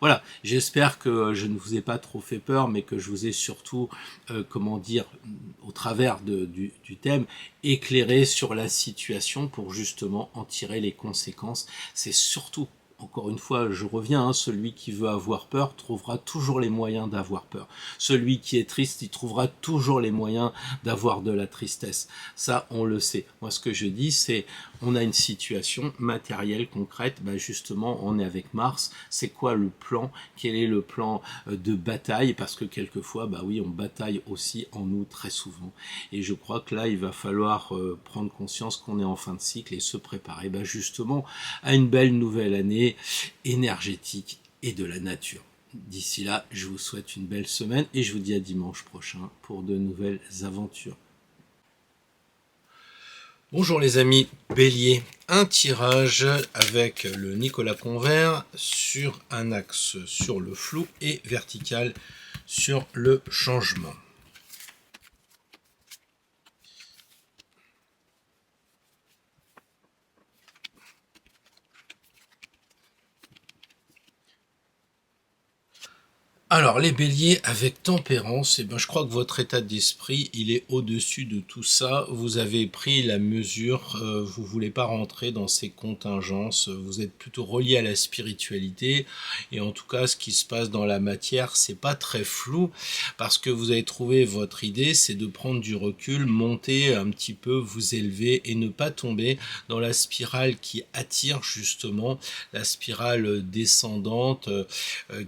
Voilà, j'espère que je ne vous ai pas trop fait peur, mais que je vous ai surtout, au travers du thème, éclairé sur la situation pour justement en tirer les conséquences. C'est surtout, encore une fois, je reviens, celui qui veut avoir peur trouvera toujours les moyens d'avoir peur. Celui qui est triste, il trouvera toujours les moyens d'avoir de la tristesse. Ça, on le sait. Moi, ce que je dis, c'est, on a une situation matérielle, concrète, justement, on est avec Mars. C'est quoi le plan? Quel est le plan de bataille? Parce que quelquefois, oui, on bataille aussi en nous très souvent. Et je crois que là, il va falloir prendre conscience qu'on est en fin de cycle et se préparer, justement, à une belle nouvelle année énergétique et de la nature. D'ici là, je vous souhaite une belle semaine et je vous dis à dimanche prochain pour de nouvelles aventures. Bonjour les amis, Bélier, un tirage avec le Nicolas Convert sur un axe sur le flou et vertical sur le changement. Alors, les béliers avec tempérance, eh ben, je crois que votre état d'esprit, il est au-dessus de tout ça. Vous avez pris la mesure, vous voulez pas rentrer dans ces contingences, vous êtes plutôt relié à la spiritualité. Et en tout cas, ce qui se passe dans la matière, c'est pas très flou, parce que vous avez trouvé votre idée, c'est de prendre du recul, monter un petit peu, vous élever et ne pas tomber dans la spirale qui attire justement, la spirale descendante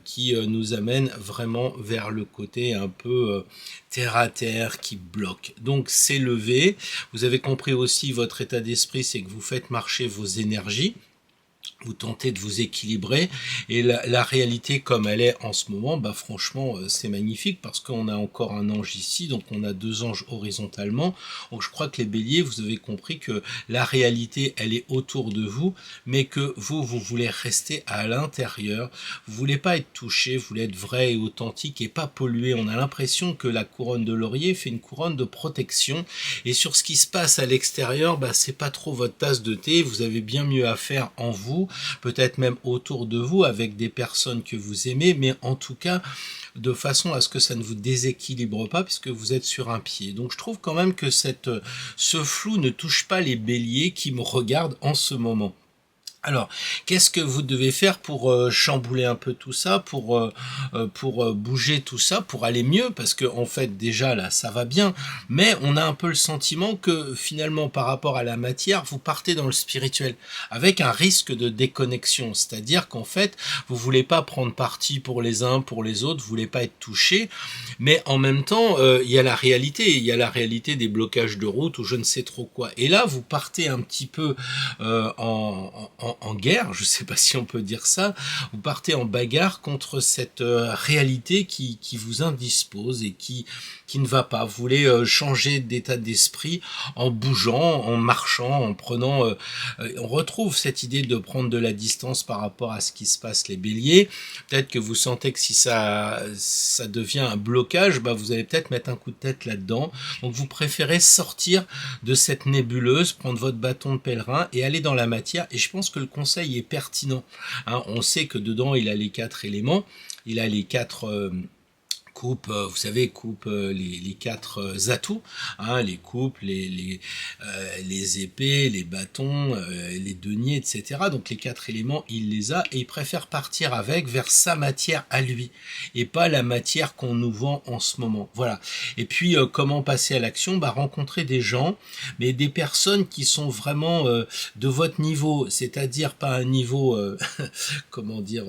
qui nous amène vraiment vers le côté un peu terre à terre qui bloque. Donc c'est levé. Vous avez compris aussi votre état d'esprit, c'est que vous faites marcher vos énergies. Vous tentez de vous équilibrer et la réalité comme elle est en ce moment, bah franchement c'est magnifique parce qu'on a encore un ange ici, donc on a deux anges horizontalement. Donc je crois que les béliers, vous avez compris que la réalité elle est autour de vous, mais que vous voulez rester à l'intérieur, vous voulez pas être touché, vous voulez être vrai et authentique et pas pollué. On a l'impression que la couronne de laurier fait une couronne de protection et sur ce qui se passe à l'extérieur, bah c'est pas trop votre tasse de thé, vous avez bien mieux à faire en vous, peut-être même autour de vous avec des personnes que vous aimez, mais en tout cas de façon à ce que ça ne vous déséquilibre pas puisque vous êtes sur un pied. Donc je trouve quand même que ce flou ne touche pas les béliers qui me regardent en ce moment. Alors, qu'est-ce que vous devez faire pour chambouler un peu tout ça, pour bouger tout ça, pour aller mieux? Parce que en fait, déjà là, ça va bien, mais on a un peu le sentiment que finalement, par rapport à la matière, vous partez dans le spirituel, avec un risque de déconnexion. C'est-à-dire qu'en fait, vous voulez pas prendre parti pour les uns, pour les autres, vous voulez pas être touché, mais en même temps, il y a la réalité des blocages de route ou je ne sais trop quoi. Et là, vous partez un petit peu en guerre, je ne sais pas si on peut dire ça, vous partez en bagarre contre cette réalité qui vous indispose et qui ne va pas. Vous voulez changer d'état d'esprit en bougeant, en marchant, en prenant... on retrouve cette idée de prendre de la distance par rapport à ce qui se passe les béliers. Peut-être que vous sentez que si ça devient un blocage, bah vous allez peut-être mettre un coup de tête là-dedans. Donc vous préférez sortir de cette nébuleuse, prendre votre bâton de pèlerin et aller dans la matière. Et je pense que le conseil est pertinent. Hein, on sait que dedans, il a les 4 éléments. Il a les 4... coupe, vous savez, coupe les 4 atouts, hein, les coupes, les épées, les bâtons, les deniers, etc. Donc les 4 éléments, il les a et il préfère partir avec vers sa matière à lui et pas la matière qu'on nous vend en ce moment. Voilà. Et puis comment passer à l'action? Bah rencontrer des gens, mais des personnes qui sont vraiment de votre niveau, c'est-à-dire pas un niveau, comment dire.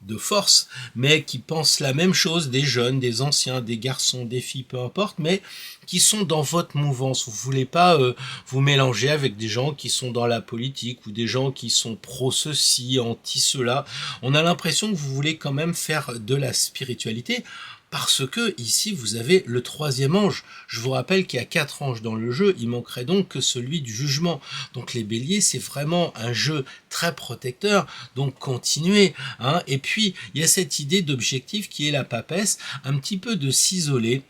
De force, mais qui pensent la même chose, des jeunes, des anciens, des garçons, des filles, peu importe, mais qui sont dans votre mouvance. Vous voulez pas vous mélanger avec des gens qui sont dans la politique ou des gens qui sont pro ceci, anti cela. On a l'impression que vous voulez quand même faire de la spiritualité. Parce que ici vous avez le 3e ange. Je vous rappelle qu'il y a 4 anges dans le jeu, il manquerait donc que celui du jugement. Donc les béliers, c'est vraiment un jeu très protecteur, donc continuez. Hein. Et puis il y a cette idée d'objectif qui est la papesse, un petit peu de s'isoler,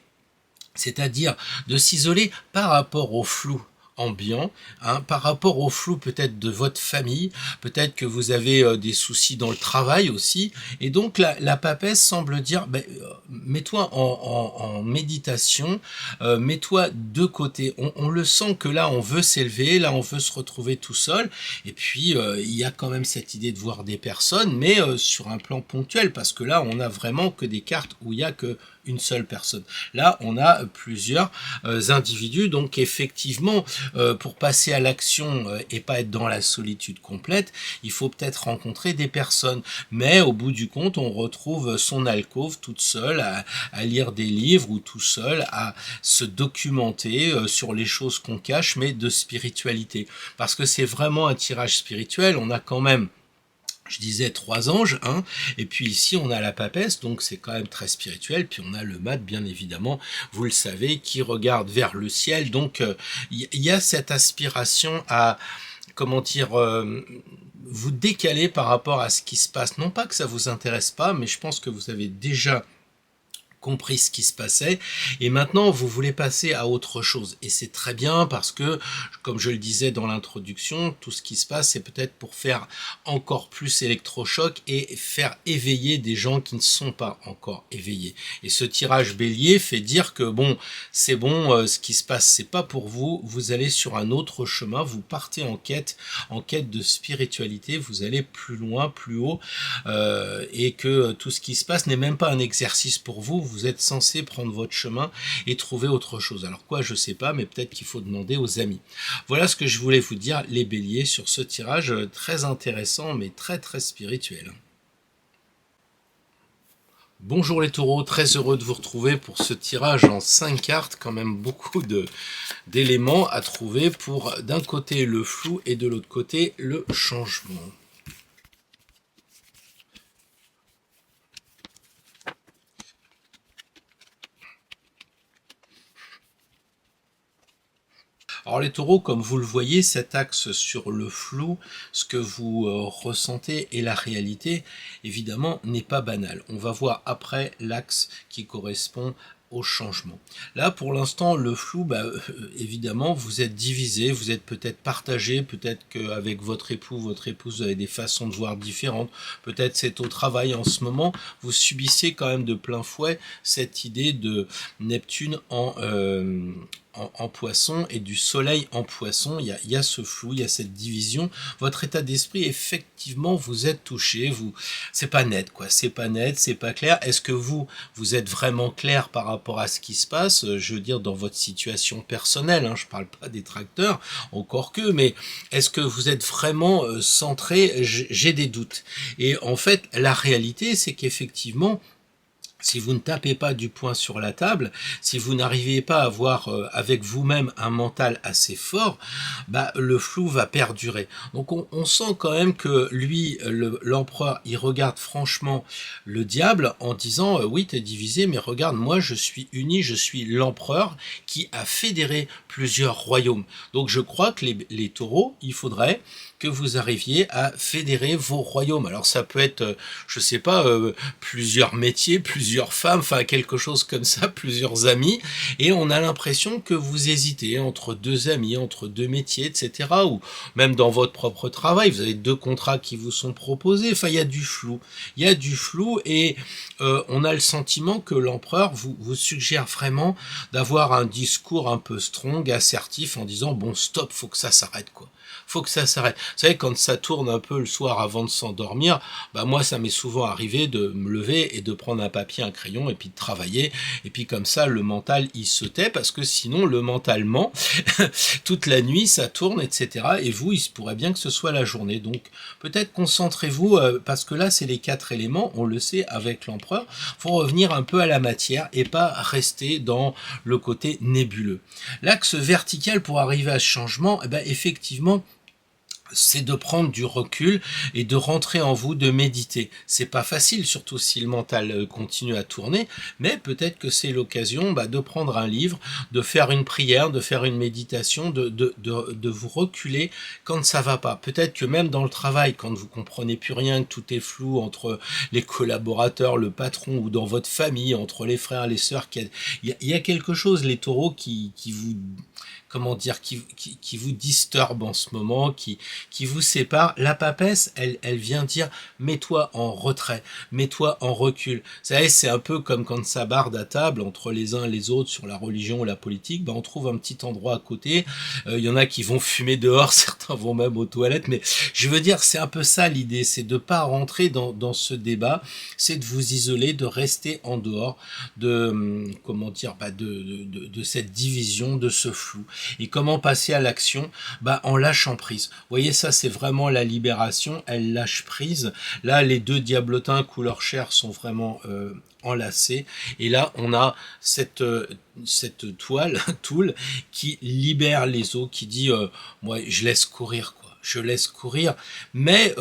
c'est-à-dire de s'isoler par rapport au flou ambiant, hein, par rapport au flou peut-être de votre famille, peut-être que vous avez des soucis dans le travail aussi, et donc la papesse semble dire, mets-toi en méditation, mets-toi de côté, on le sent que là on veut s'élever, là on veut se retrouver tout seul, et puis il y a quand même cette idée de voir des personnes, mais sur un plan ponctuel, parce que là on a vraiment que des cartes où il y a que une seule personne. Là, on a plusieurs individus, donc effectivement, pour passer à l'action et pas être dans la solitude complète, il faut peut-être rencontrer des personnes. Mais au bout du compte, on retrouve son alcôve toute seule à lire des livres ou tout seul à se documenter sur les choses qu'on cache, mais de spiritualité. Parce que c'est vraiment un tirage spirituel, on a quand même, je disais 3 anges, hein, et puis ici on a la papesse, donc c'est quand même très spirituel, puis on a le mat, bien évidemment, vous le savez, qui regarde vers le ciel, donc y a cette aspiration à, comment dire, vous décaler par rapport à ce qui se passe, non pas que ça vous intéresse pas, mais je pense que vous avez déjà compris ce qui se passait et maintenant vous voulez passer à autre chose et c'est très bien parce que comme je le disais dans l'introduction, tout ce qui se passe c'est peut-être pour faire encore plus électrochoc et faire éveiller des gens qui ne sont pas encore éveillés. Et ce tirage bélier fait dire que bon, c'est bon, ce qui se passe c'est pas pour vous, vous allez sur un autre chemin, vous partez en quête de spiritualité, vous allez plus loin, plus haut et que tout ce qui se passe n'est même pas un exercice pour vous, vous êtes censé prendre votre chemin et trouver autre chose. Alors quoi, je sais pas, mais peut-être qu'il faut demander aux amis. Voilà ce que je voulais vous dire, les béliers, sur ce tirage très intéressant, mais très très spirituel. Bonjour les taureaux, très heureux de vous retrouver pour ce tirage en 5 cartes, quand même beaucoup d'éléments à trouver pour d'un côté le flou et de l'autre côté le changement. Alors les taureaux, comme vous le voyez, cet axe sur le flou, ce que vous ressentez et la réalité, évidemment, n'est pas banal. On va voir après l'axe qui correspond au changement. Là, pour l'instant, le flou, évidemment, vous êtes divisé, vous êtes peut-être partagé, peut-être qu'avec votre époux, votre épouse, vous avez des façons de voir différentes, peut-être c'est au travail en ce moment, vous subissez quand même de plein fouet cette idée de Neptune en poisson et du soleil en poisson, il y a ce flou, il y a cette division, votre état d'esprit, effectivement, vous êtes touché, c'est pas net, quoi, c'est pas net, c'est pas clair, est-ce que vous êtes vraiment clair par rapport à ce qui se passe, je veux dire, dans votre situation personnelle, hein, je parle pas des tracteurs, encore que, mais est-ce que vous êtes vraiment centré, j'ai des doutes, et en fait, la réalité, c'est qu'effectivement, si vous ne tapez pas du poing sur la table, si vous n'arrivez pas à avoir avec vous-même un mental assez fort, le flou va perdurer. Donc on sent quand même que lui, l'empereur, il regarde franchement le diable en disant oui, t'es divisé, mais regarde, moi je suis uni, je suis l'empereur qui a fédéré plusieurs royaumes. Donc je crois que les taureaux, il faudrait que vous arriviez à fédérer vos royaumes. Alors ça peut être, je sais pas, plusieurs métiers, plusieurs femmes, enfin quelque chose comme ça, plusieurs amis, et on a l'impression que vous hésitez entre deux amis, entre deux métiers, etc. Ou même dans votre propre travail, vous avez deux contrats qui vous sont proposés, enfin il y a du flou. Il y a du flou et on a le sentiment que l'empereur vous suggère vraiment d'avoir un discours un peu strong, assertif, en disant bon stop, faut que ça s'arrête quoi. Faut que ça s'arrête. Vous savez, quand ça tourne un peu le soir avant de s'endormir, moi ça m'est souvent arrivé de me lever et de prendre un papier, un crayon et puis de travailler. Et puis comme ça, le mental il se tait parce que sinon le mental ment. Toute la nuit ça tourne, etc. Et vous, il se pourrait bien que ce soit la journée. Donc peut-être concentrez-vous parce que là c'est les 4 éléments, on le sait avec l'empereur. Faut revenir un peu à la matière et pas rester dans le côté nébuleux. L'axe vertical pour arriver à ce changement, effectivement, c'est de prendre du recul et de rentrer en vous, de méditer. C'est pas facile, surtout si le mental continue à tourner, mais peut-être que c'est l'occasion de prendre un livre, de faire une prière, de faire une méditation, de vous reculer quand ça va pas. Peut-être que même dans le travail, quand vous comprenez plus rien, que tout est flou entre les collaborateurs, le patron ou dans votre famille, entre les frères, les sœurs, il y a quelque chose, les taureaux, qui vous... comment dire, qui vous disturbe en ce moment, qui vous sépare. La papesse, elle vient dire, mets-toi en retrait, mets-toi en recul. Vous savez, c'est un peu comme quand ça barde à table entre les uns et les autres sur la religion ou la politique, on trouve un petit endroit à côté, il y en a qui vont fumer dehors, certains vont même aux toilettes, mais je veux dire, c'est un peu ça l'idée, c'est de pas rentrer dans ce débat, c'est de vous isoler, de rester en dehors de, comment dire, de cette division, de ce flou. Et comment passer à l'action? En lâchant prise. Vous voyez, ça c'est vraiment la libération, elle lâche prise. Là, les deux diablotins couleur chair sont vraiment enlacés. Et là, on a cette toile qui libère les os, qui dit moi, je laisse courir, quoi. je laisse courir. Mais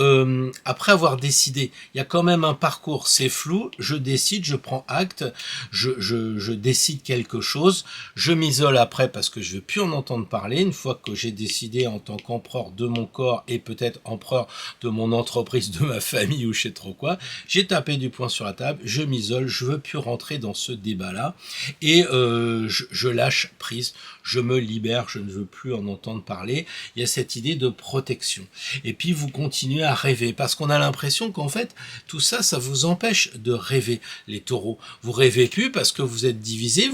après avoir décidé, il y a quand même un parcours, c'est flou, je décide, je prends acte, je décide quelque chose, je m'isole après parce que je veux plus en entendre parler. Une fois que j'ai décidé en tant qu'empereur de mon corps et peut-être empereur de mon entreprise, de ma famille ou je sais trop quoi, j'ai tapé du poing sur la table, je m'isole, je veux plus rentrer dans ce débat-là et je lâche prise, je me libère, je ne veux plus en entendre parler. Il y a cette idée de protection. Et puis vous continuez à rêver parce qu'on a l'impression qu'en fait tout ça, ça vous empêche de rêver, les taureaux. Vous rêvez plus parce que vous êtes divisés,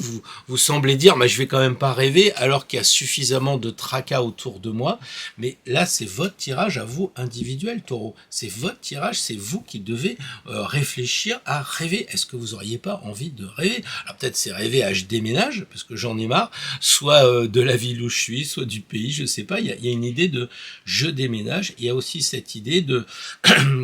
vous semblez dire mais je vais quand même pas rêver alors qu'il y a suffisamment de tracas autour de moi. Mais là c'est votre tirage à vous individuel, taureau. C'est votre tirage, c'est vous qui devez réfléchir à rêver. Est-ce que vous auriez pas envie de rêver? Alors peut-être c'est rêver à je déménage parce que j'en ai marre, soit de la ville où je suis, soit du pays, je sais pas. Il y a une idée de je déménage. Il y a aussi cette idée de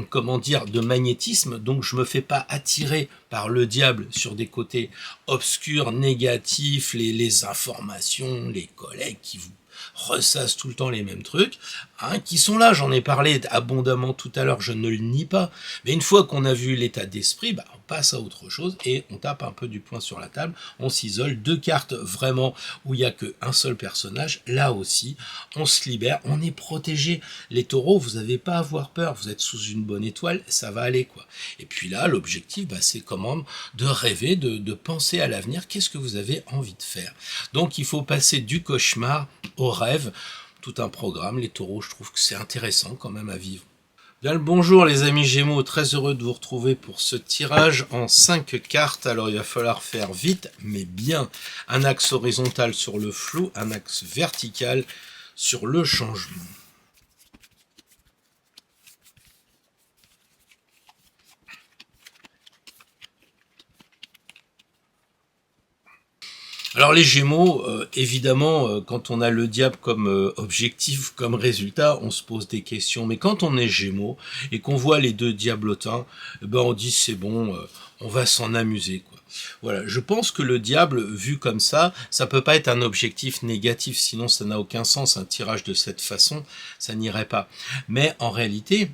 comment dire, de magnétisme. Donc je me fais pas attirer par le diable sur des côtés obscurs, négatifs, les informations, les collègues qui vous ressassent tout le temps les mêmes trucs, hein, qui sont là, j'en ai parlé abondamment tout à l'heure, je ne le nie pas, mais une fois qu'on a vu l'état d'esprit, on passe à autre chose et on tape un peu du poing sur la table, on s'isole, 2 cartes vraiment où il n'y a qu'un seul personnage, là aussi, on se libère, on est protégé. Les taureaux, vous n'avez pas à avoir peur, vous êtes sous une bonne étoile, ça va aller quoi. Et puis là, l'objectif, c'est comment de rêver, de penser à l'avenir, qu'est-ce que vous avez envie de faire. Donc il faut passer du cauchemar au rêve, tout un programme, les taureaux, je trouve que c'est intéressant quand même à vivre. Bien le bonjour les amis Gémeaux, très heureux de vous retrouver pour ce tirage en 5 cartes. Alors il va falloir faire vite mais bien. Un axe horizontal sur le flou, un axe vertical sur le changement. Alors les Gémeaux, évidemment, quand on a le diable comme objectif, comme résultat, on se pose des questions. Mais quand on est Gémeaux et qu'on voit les 2 diablotins, on dit c'est bon, on va s'en amuser, quoi. Voilà, je pense que le diable, vu comme ça peut pas être un objectif négatif, sinon ça n'a aucun sens. Un tirage de cette façon, ça n'irait pas. Mais en réalité,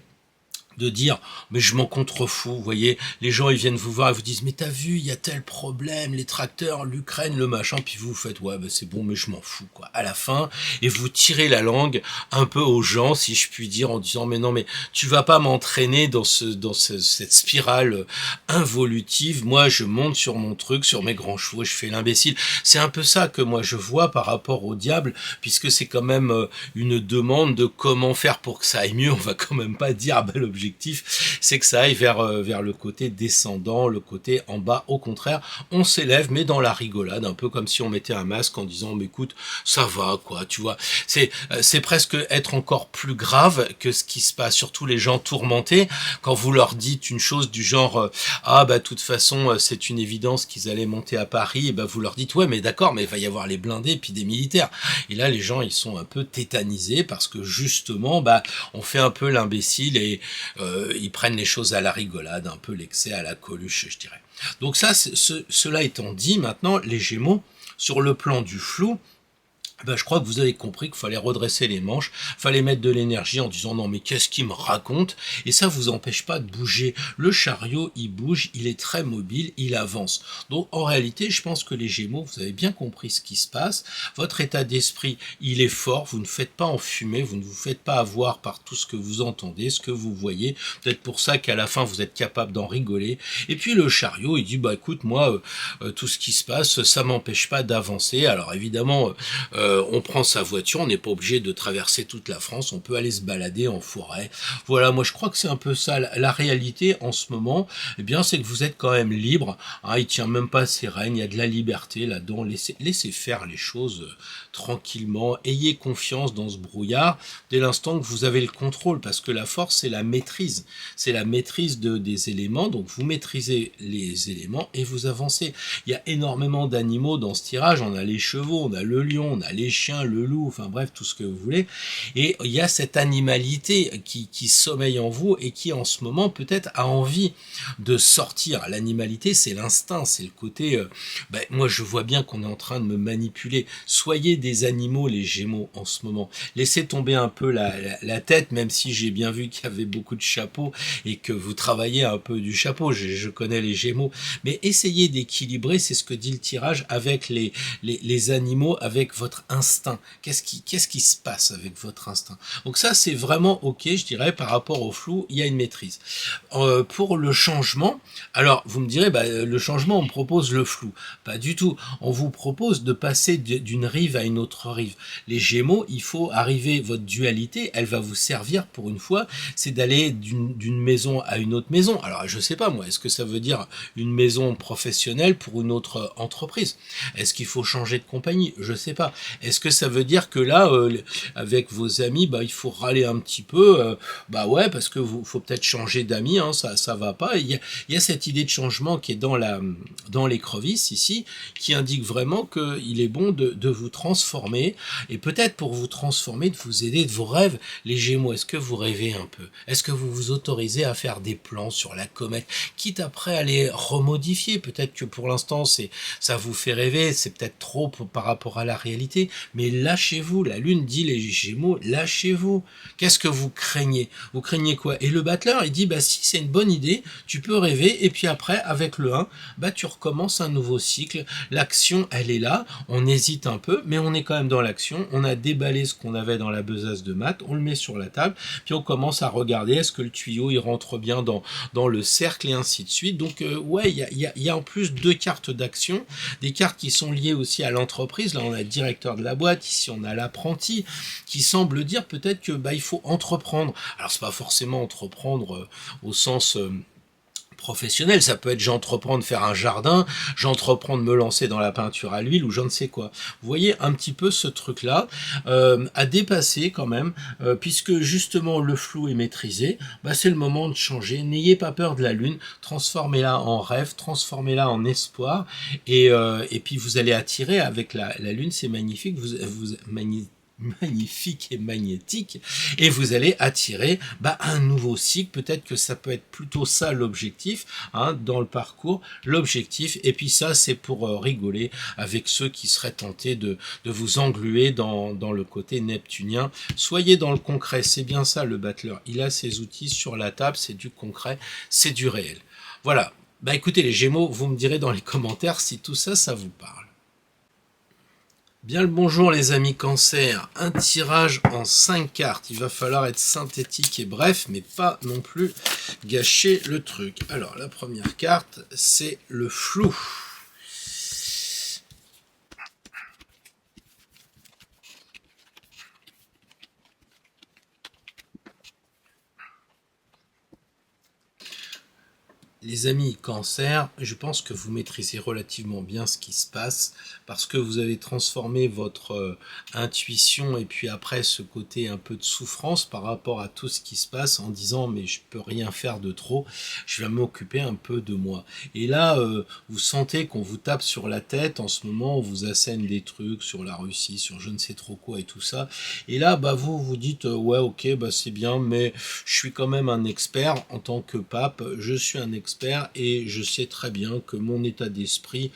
de dire mais je m'en contrefous, vous voyez, les gens ils viennent vous voir et vous disent mais t'as vu, il y a tel problème, les tracteurs, l'Ukraine, le machin, puis vous faites ouais c'est bon mais je m'en fous quoi, à la fin, et vous tirez la langue un peu aux gens si je puis dire en disant mais non mais tu vas pas m'entraîner dans cette spirale involutive, moi je monte sur mon truc, sur mes grands chevaux, je fais l'imbécile. C'est un peu ça que moi je vois par rapport au diable, puisque c'est quand même une demande de comment faire pour que ça aille mieux. On va quand même pas dire l'objectif c'est que ça aille vers le côté descendant, le côté en bas. Au contraire, on s'élève, mais dans la rigolade, un peu comme si on mettait un masque en disant mais écoute, ça va quoi, tu vois. C'est presque être encore plus grave que ce qui se passe. Surtout les gens tourmentés, quand vous leur dites une chose du genre de toute façon c'est une évidence qu'ils allaient monter à Paris, et vous leur dites ouais mais d'accord, mais il va y avoir les blindés puis des militaires. Et là les gens ils sont un peu tétanisés parce que justement on fait un peu l'imbécile et ils prennent les choses à la rigolade, un peu l'excès à la Coluche, je dirais. Donc ça, cela étant dit, maintenant, les Gémeaux, sur le plan du flou, je crois que vous avez compris qu'il fallait redresser les manches, fallait mettre de l'énergie en disant non mais qu'est-ce qu'il me raconte, et ça vous empêche pas de bouger. Le chariot il bouge, il est très mobile, il avance. Donc en réalité je pense que les Gémeaux, vous avez bien compris ce qui se passe, votre état d'esprit il est fort, vous ne faites pas enfumer, vous ne vous faites pas avoir par tout ce que vous entendez, ce que vous voyez, peut-être pour ça qu'à la fin vous êtes capable d'en rigoler. Et puis le chariot il dit écoute moi tout ce qui se passe ça m'empêche pas d'avancer. Alors évidemment on prend sa voiture, on n'est pas obligé de traverser toute la France, on peut aller se balader en forêt. Voilà, moi je crois que c'est un peu ça. La réalité en ce moment, c'est que vous êtes quand même libre. Il tient même pas ses rênes, il y a de la liberté là-dedans. Laissez faire les choses tranquillement. Ayez confiance dans ce brouillard dès l'instant que vous avez le contrôle, parce que la force c'est la maîtrise. C'est la maîtrise des éléments, donc vous maîtrisez les éléments et vous avancez. Il y a énormément d'animaux dans ce tirage, on a les chevaux, on a le lion, on a les chiens, le loup, enfin bref, tout ce que vous voulez. Et il y a cette animalité qui sommeille en vous et qui en ce moment peut-être a envie de sortir. L'animalité, c'est l'instinct, c'est le côté, moi je vois bien qu'on est en train de me manipuler. Soyez des animaux, les Gémeaux, en ce moment. Laissez tomber un peu la tête, même si j'ai bien vu qu'il y avait beaucoup de chapeaux et que vous travaillez un peu du chapeau. Je connais les Gémeaux. Mais essayez d'équilibrer, c'est ce que dit le tirage, avec les animaux, avec votre instinct. Qu'est-ce qui se passe avec votre instinct? Donc ça, c'est vraiment ok, je dirais, par rapport au flou, il y a une maîtrise. Pour le changement, alors vous me direz, le changement, on me propose le flou. Pas du tout. On vous propose de passer d'une rive à une autre rive. Les Gémeaux, il faut arriver, votre dualité, elle va vous servir pour une fois, c'est d'aller d'une maison à une autre maison. Alors je sais pas moi, est-ce que ça veut dire une maison professionnelle pour une autre entreprise? Est-ce qu'il faut changer de compagnie? Je sais pas. Est-ce que ça veut dire que là, avec vos amis, il faut râler un petit peu? Ouais, parce que faut peut-être changer d'amis, hein, ça va pas. Il y a cette idée de changement qui est dans l'écrevisse ici, qui indique vraiment qu'il est bon de vous transformer, et peut-être pour vous transformer, de vous aider de vos rêves. Les Gémeaux, est-ce que vous rêvez un peu? Est-ce que vous vous autorisez à faire des plans sur la comète, quitte après à les remodifier? Peut-être que pour l'instant, ça vous fait rêver, c'est peut-être trop par rapport à la réalité, mais lâchez-vous. La Lune dit, les Gémeaux, lâchez-vous. Qu'est-ce que vous craignez? Vous craignez quoi? Et le battleur, il dit, si c'est une bonne idée, tu peux rêver, et puis après, avec le 1, tu recommences un nouveau cycle. L'action, elle est là, on hésite un peu, mais on est quand même dans l'action. On a déballé ce qu'on avait dans la besace de maths, on le met sur la table, puis on commence à regarder, est-ce que le tuyau, il rentre bien dans le cercle, et ainsi de suite. Donc, ouais, il y a en plus 2 cartes d'action, des cartes qui sont liées aussi à l'entreprise. Là, on a le directeur de la boîte, ici, on a l'apprenti, qui semble dire peut-être que il faut entreprendre. Alors, c'est pas forcément entreprendre au sens professionnel, ça peut être j'entreprends de faire un jardin, j'entreprends de me lancer dans la peinture à l'huile ou je ne sais quoi. Vous voyez un petit peu ce truc-là à dépasser quand même, puisque justement le flou est maîtrisé, c'est le moment de changer. N'ayez pas peur de la Lune, transformez-la en rêve, transformez-la en espoir, et puis vous allez attirer avec la Lune, c'est magnifique, vous magnifique et magnétique, et vous allez attirer un nouveau cycle. Peut-être que ça peut être plutôt ça l'objectif, dans le parcours, l'objectif. Et puis ça, c'est pour rigoler avec ceux qui seraient tentés de vous engluer dans le côté neptunien. Soyez dans le concret, c'est bien ça le battleur. Il a ses outils sur la table, c'est du concret, c'est du réel. Voilà. Écoutez les Gémeaux, vous me direz dans les commentaires si tout ça, ça vous parle. Bien le bonjour les amis Cancer, un tirage en 5 cartes, il va falloir être synthétique et bref, mais pas non plus gâcher le truc. Alors la première carte, c'est le flou. Les amis Cancer, je pense que vous maîtrisez relativement bien ce qui se passe parce que vous avez transformé votre intuition et puis après ce côté un peu de souffrance par rapport à tout ce qui se passe en disant mais je peux rien faire de trop, je vais m'occuper un peu de moi. Et là, vous sentez qu'on vous tape sur la tête en ce moment, on vous assène des trucs sur la Russie, sur je ne sais trop quoi et tout ça. Et là, vous vous dites ouais ok c'est bien mais je suis quand même un expert en tant que pape, je suis un expert et je sais très bien que mon état d'esprit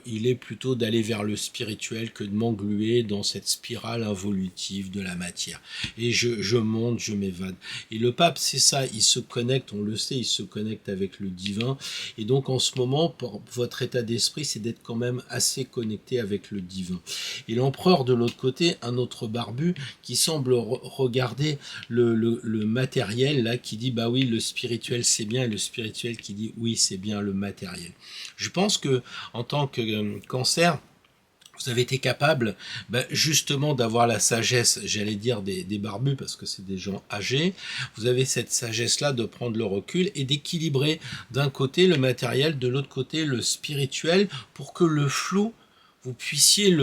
il est plutôt d'aller vers le spirituel que de m'engluer dans cette spirale involutive de la matière et je monte, je m'évade. Et le pape c'est ça, il se connecte, on le sait, il se connecte avec le divin et donc en ce moment pour votre état d'esprit c'est d'être quand même assez connecté avec le divin. Et l'empereur de l'autre côté, un autre barbu qui semble regarder le matériel là, qui dit oui le spirituel c'est bien, et le spirituel qui dit oui c'est bien le matériel. Je pense que en tant que Cancer, vous avez été capable justement d'avoir la sagesse, j'allais dire des barbus parce que c'est des gens âgés, vous avez cette sagesse là de prendre le recul et d'équilibrer d'un côté le matériel, de l'autre côté le spirituel pour que le flou, vous puissiez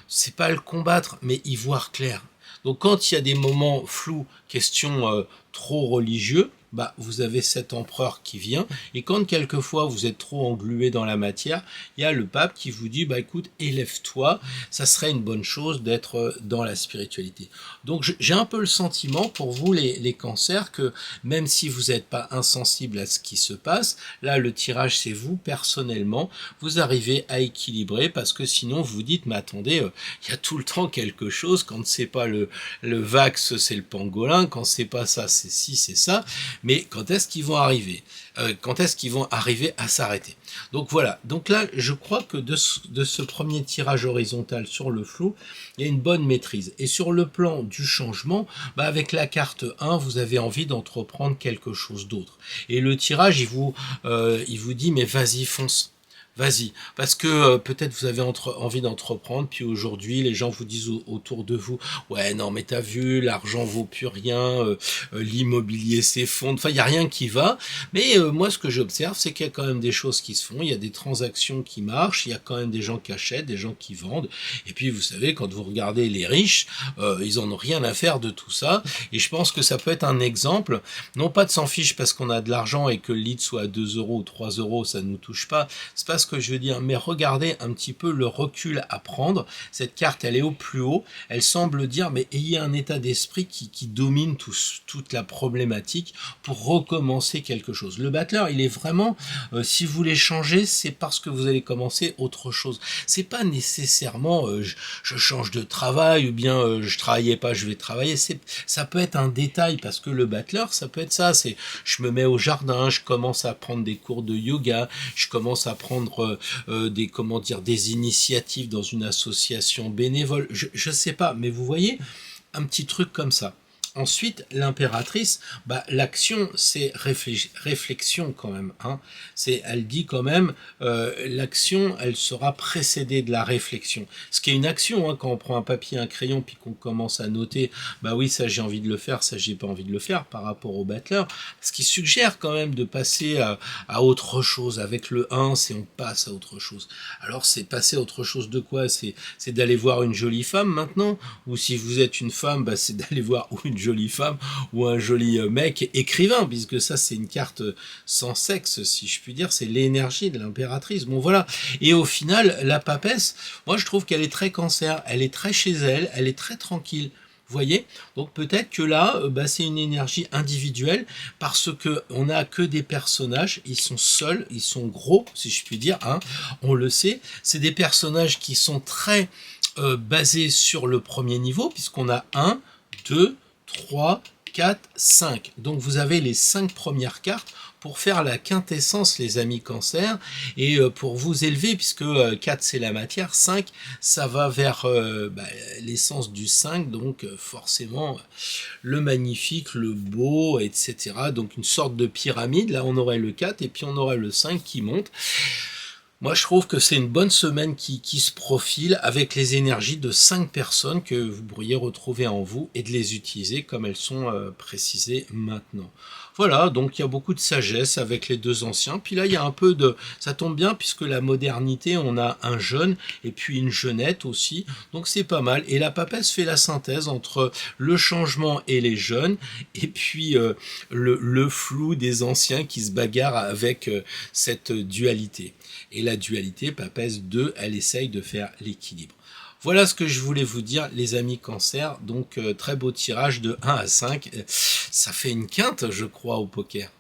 c'est pas le combattre mais y voir clair. Donc quand il y a des moments flous, question trop religieux, bah, vous avez cet empereur qui vient, et quand quelquefois vous êtes trop englué dans la matière, il y a le pape qui vous dit, bah écoute, élève-toi, ça serait une bonne chose d'être dans la spiritualité. Donc j'ai un peu le sentiment pour vous les cancers que même si vous n'êtes pas insensible à ce qui se passe, là le tirage c'est vous personnellement, vous arrivez à équilibrer parce que sinon vous vous dites, mais attendez, il y a tout le temps quelque chose, quand c'est pas le vax c'est le pangolin, quand c'est pas ça c'est ci, c'est ça, mais quand est-ce qu'ils vont arriver quand est-ce qu'ils vont arriver à s'arrêter? Donc voilà, donc là je crois que de ce premier tirage horizontal sur le flou, il y a une bonne maîtrise. Et sur le plan du changement, bah avec la carte 1, vous avez envie d'entreprendre quelque chose d'autre. Et le tirage, il vous dit, mais vas-y, fonce. Vas-y, parce que peut-être vous avez envie d'entreprendre, puis aujourd'hui les gens vous disent autour de vous, ouais non mais t'as vu, l'argent vaut plus rien, l'immobilier s'effondre, enfin il y a rien qui va. Mais moi ce que j'observe, c'est qu'il y a quand même des choses qui se font, il y a des transactions qui marchent, il y a quand même des gens qui achètent, des gens qui vendent. Et puis vous savez, quand vous regardez les riches, ils en ont rien à faire de tout ça. Et je pense que ça peut être un exemple, non pas de s'en fiche parce qu'on a de l'argent et que le litre soit à 2 euros ou 3 euros, ça ne nous touche pas. C'est pas ce que je veux dire, mais regardez un petit peu le recul à prendre. Cette carte, elle est au plus haut. Elle semble dire, mais ayez un état d'esprit qui domine toute la problématique pour recommencer quelque chose. Le battleur, il est vraiment, si vous voulez changer, c'est parce que vous allez commencer autre chose. C'est pas nécessairement, je change de travail ou bien je travaillais pas, je vais travailler. Ça peut être un détail parce que le battleur, ça peut être ça. C'est, je me mets au jardin, je commence à prendre des cours de yoga, je commence à prendre des initiatives dans une association bénévole, je sais pas, mais vous voyez, un petit truc comme ça. Ensuite, l'impératrice, bah, l'action, c'est réflexion quand même. Hein. Elle dit quand même, l'action, elle sera précédée de la réflexion. Ce qui est une action, hein, quand on prend un papier, un crayon, puis qu'on commence à noter, bah oui, ça j'ai envie de le faire, ça j'ai pas envie de le faire, par rapport au battleur. Ce qui suggère quand même de passer à autre chose. Avec le 1, c'est on passe à autre chose. Alors c'est passer à autre chose de quoi? C'est d'aller voir une jolie femme maintenant? Ou si vous êtes une femme, bah, c'est d'aller voir une jolie femme ou un joli mec écrivain, puisque ça c'est une carte sans sexe, si je puis dire, c'est l'énergie de l'impératrice. Bon voilà, et au final la papesse, moi je trouve qu'elle est très cancer, elle est très chez elle, elle est très tranquille. Vous voyez, donc peut-être que là, bah, c'est une énergie individuelle parce que on n'a que des personnages, ils sont seuls, ils sont gros, si je puis dire, hein, on le sait. C'est des personnages qui sont très basés sur le premier niveau, puisqu'on a 1, 2, 3, 4, 5. Donc vous avez les 5 premières cartes pour faire la quintessence, les amis cancer, et pour vous élever, puisque 4 c'est la matière, 5 ça va vers l'essence du 5, donc forcément le magnifique, le beau, etc. Donc une sorte de pyramide, là on aurait le 4 et puis on aurait le 5 qui monte. Moi, je trouve que c'est une bonne semaine qui se profile avec les énergies de 5 personnes que vous pourriez retrouver en vous et de les utiliser comme elles sont précisées maintenant. Voilà, donc il y a beaucoup de sagesse avec les deux anciens. Puis là, il y a un peu de... Ça tombe bien puisque la modernité, on a un jeune et puis une jeunette aussi. Donc c'est pas mal. Et la papesse fait la synthèse entre le changement et les jeunes et puis le flou des anciens qui se bagarrent avec cette dualité. Et la dualité, papesse 2, elle essaye de faire l'équilibre. Voilà ce que je voulais vous dire, les amis cancer. Donc, très beau tirage de 1 à 5. Ça fait une quinte, je crois, au poker.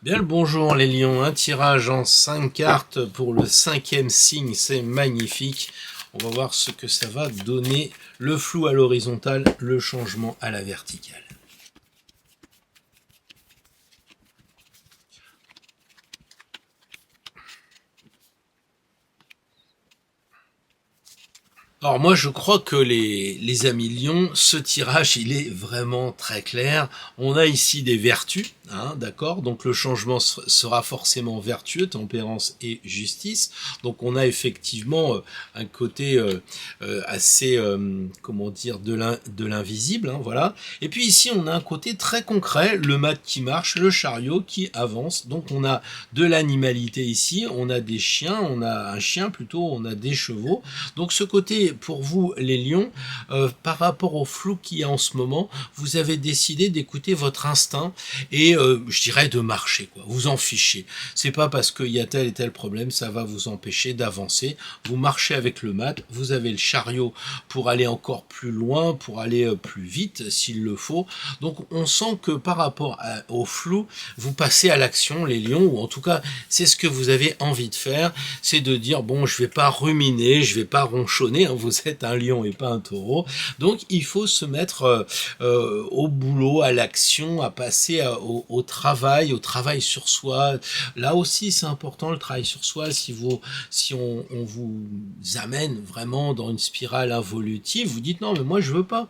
Bien le bonjour, les lions. Un tirage en 5 cartes pour le 5e signe. C'est magnifique. On va voir ce que ça va donner. Le flou à l'horizontale, le changement à la verticale. Alors moi je crois que les amis lions, ce tirage il est vraiment très clair. On a ici des vertus, hein, d'accord? Donc le changement sera forcément vertueux, tempérance et justice. Donc on a effectivement un côté assez, comment dire, de l'invisible, hein, voilà. Et puis ici on a un côté très concret, le mat qui marche, le chariot qui avance. Donc on a de l'animalité ici, on a des chiens, on a un chien plutôt, on a des chevaux. Donc ce côté, pour vous les lions, par rapport au flou qu'il y a en ce moment, vous avez décidé d'écouter votre instinct et je dirais de marcher, quoi. Vous en fichez. C'est pas parce qu'il y a tel et tel problème, ça va vous empêcher d'avancer. Vous marchez avec le mat, vous avez le chariot pour aller encore plus loin, pour aller plus vite s'il le faut. Donc on sent que par rapport au flou, vous passez à l'action, les lions, ou en tout cas c'est ce que vous avez envie de faire, c'est de dire bon, je vais pas ruminer, je vais pas ronchonner, hein, vous êtes un lion et pas un taureau. Donc il faut se mettre au boulot, à l'action, à passer au travail sur soi. Là aussi c'est important le travail sur soi. Si on vous amène vraiment dans une spirale involutive, vous dites non mais moi je veux pas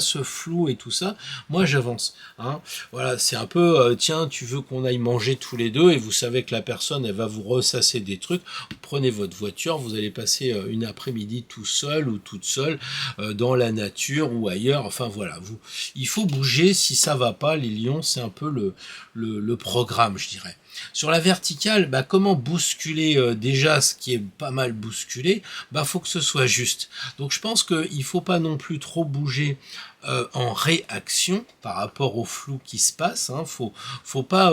ce flou et tout ça. Moi j'avance. Hein. Voilà, c'est un peu tiens, tu veux qu'on aille manger tous les deux et vous savez que la personne elle va vous ressasser des trucs. Vous prenez votre voiture, vous allez passer une après-midi tout seul ou toute seule dans la nature ou ailleurs. Enfin voilà, il faut bouger. Si ça va pas, les lions, c'est un peu le programme, je dirais. Sur la verticale, comment bousculer déjà ce qui est pas mal bousculé, faut que ce soit juste. Donc je pense qu'il faut pas non plus trop bouger en réaction par rapport au flou qui se passe. Hein. Faut pas,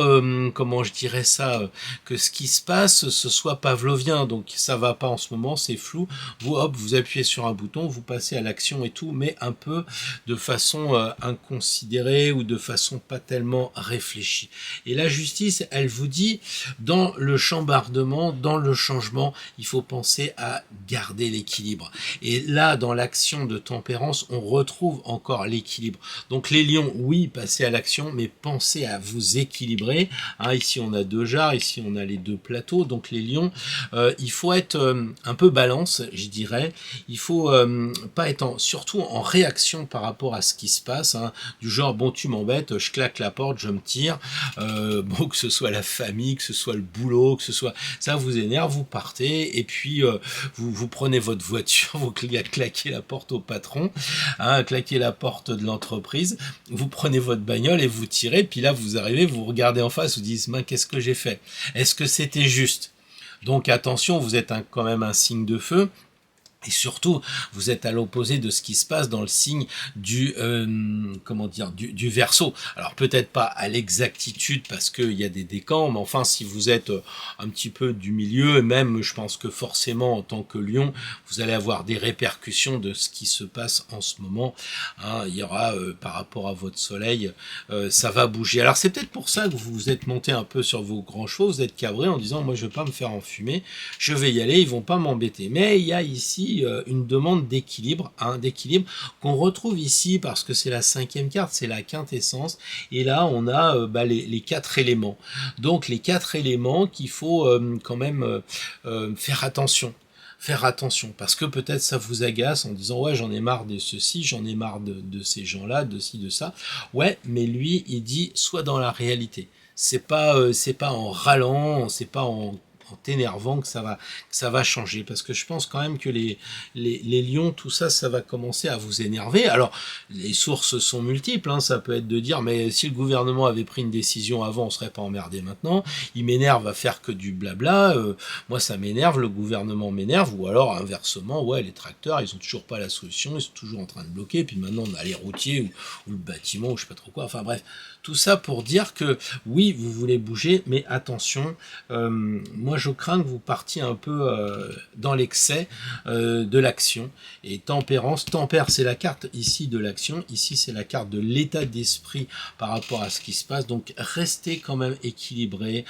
comment je dirais ça, que ce qui se passe ce soit pavlovien. Donc ça va pas en ce moment, c'est flou. Vous appuyez sur un bouton, vous passez à l'action et tout, mais un peu de façon inconsidérée ou de façon pas tellement réfléchie. Et la justice, elle vous dit, dans le chambardement, dans le changement, il faut penser à garder l'équilibre. Et là, dans l'action de tempérance, on retrouve encore l'équilibre. Donc les lions, oui, passez à l'action, mais pensez à vous équilibrer. Hein, ici, on a 2 jarres, ici, on a les 2 plateaux. Donc les lions, il faut être un peu balance, je dirais. Il faut pas être surtout en réaction par rapport à ce qui se passe. Hein, du genre, bon, tu m'embêtes, je claque la porte, je me tire. Bon, que ce soit la famille, que ce soit le boulot, que ce soit... Ça vous énerve, vous partez, et puis vous prenez votre voiture, vous claquez la porte au patron, hein, claquez la porte de l'entreprise, vous prenez votre bagnole et vous tirez, puis là vous arrivez, vous regardez en face, vous dites, qu'est-ce que j'ai fait? Est-ce que c'était juste? Donc attention, vous êtes quand même un signe de feu. Et surtout, vous êtes à l'opposé de ce qui se passe dans le signe du du Verseau. Alors peut-être pas à l'exactitude parce qu'il y a des décans, mais enfin si vous êtes un petit peu du milieu, même je pense que forcément en tant que Lion, vous allez avoir des répercussions de ce qui se passe en ce moment. Hein, il y aura par rapport à votre soleil, ça va bouger. Alors c'est peut-être pour ça que vous vous êtes monté un peu sur vos grands chevaux, vous êtes cabré en disant moi je vais pas me faire enfumer, je vais y aller, ils vont pas m'embêter. Mais il y a ici une demande d'équilibre, d'équilibre qu'on retrouve ici parce que c'est la 5e carte, c'est la quintessence, et là on a les 4 éléments. Donc les 4 éléments qu'il faut quand même faire attention. Parce que peut-être ça vous agace en disant ouais j'en ai marre de ceci, j'en ai marre de ces gens-là, de ci, de ça. Ouais, mais lui il dit sois dans la réalité. C'est pas en râlant, c'est pas en t'énervant que ça va changer, parce que je pense quand même que les lions, tout ça va commencer à vous énerver. Alors les sources sont multiples, hein, ça peut être de dire mais si le gouvernement avait pris une décision avant, on serait pas emmerdé maintenant. Il m'énerve à faire que du blabla, moi ça m'énerve, le gouvernement m'énerve, ou alors inversement, ouais les tracteurs ils ont toujours pas la solution, ils sont toujours en train de bloquer, puis maintenant on a les routiers ou le bâtiment ou je sais pas trop quoi, enfin bref, tout ça pour dire que oui vous voulez bouger, mais attention, moi je crains que vous partiez un peu dans l'excès de l'action. Et tempérance, tempère c'est la carte ici de l'action, ici c'est la carte de l'état d'esprit par rapport à ce qui se passe, donc restez quand même équilibré,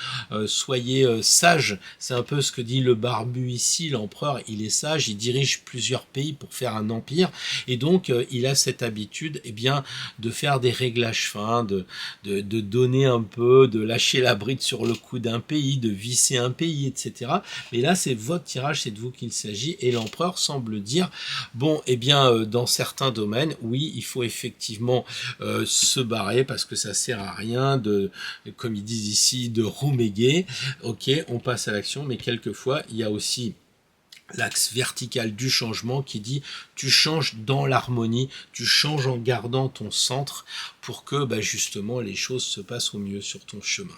soyez sage, c'est un peu ce que dit le barbu ici, l'empereur il est sage, il dirige plusieurs pays pour faire un empire, et donc il a cette habitude de faire des réglages fins, de donner un peu, de lâcher la bride sur le cou d'un pays, de visser un pays. pays, etc. Mais là, c'est votre tirage, c'est de vous qu'il s'agit. Et l'empereur semble dire, bon, eh bien, dans certains domaines, oui, il faut effectivement se barrer parce que ça sert à rien de, comme ils disent ici, de rouméguer. Ok, on passe à l'action, mais quelquefois, il y a aussi l'axe vertical du changement qui dit tu changes dans l'harmonie, tu changes en gardant ton centre pour que justement les choses se passent au mieux sur ton chemin.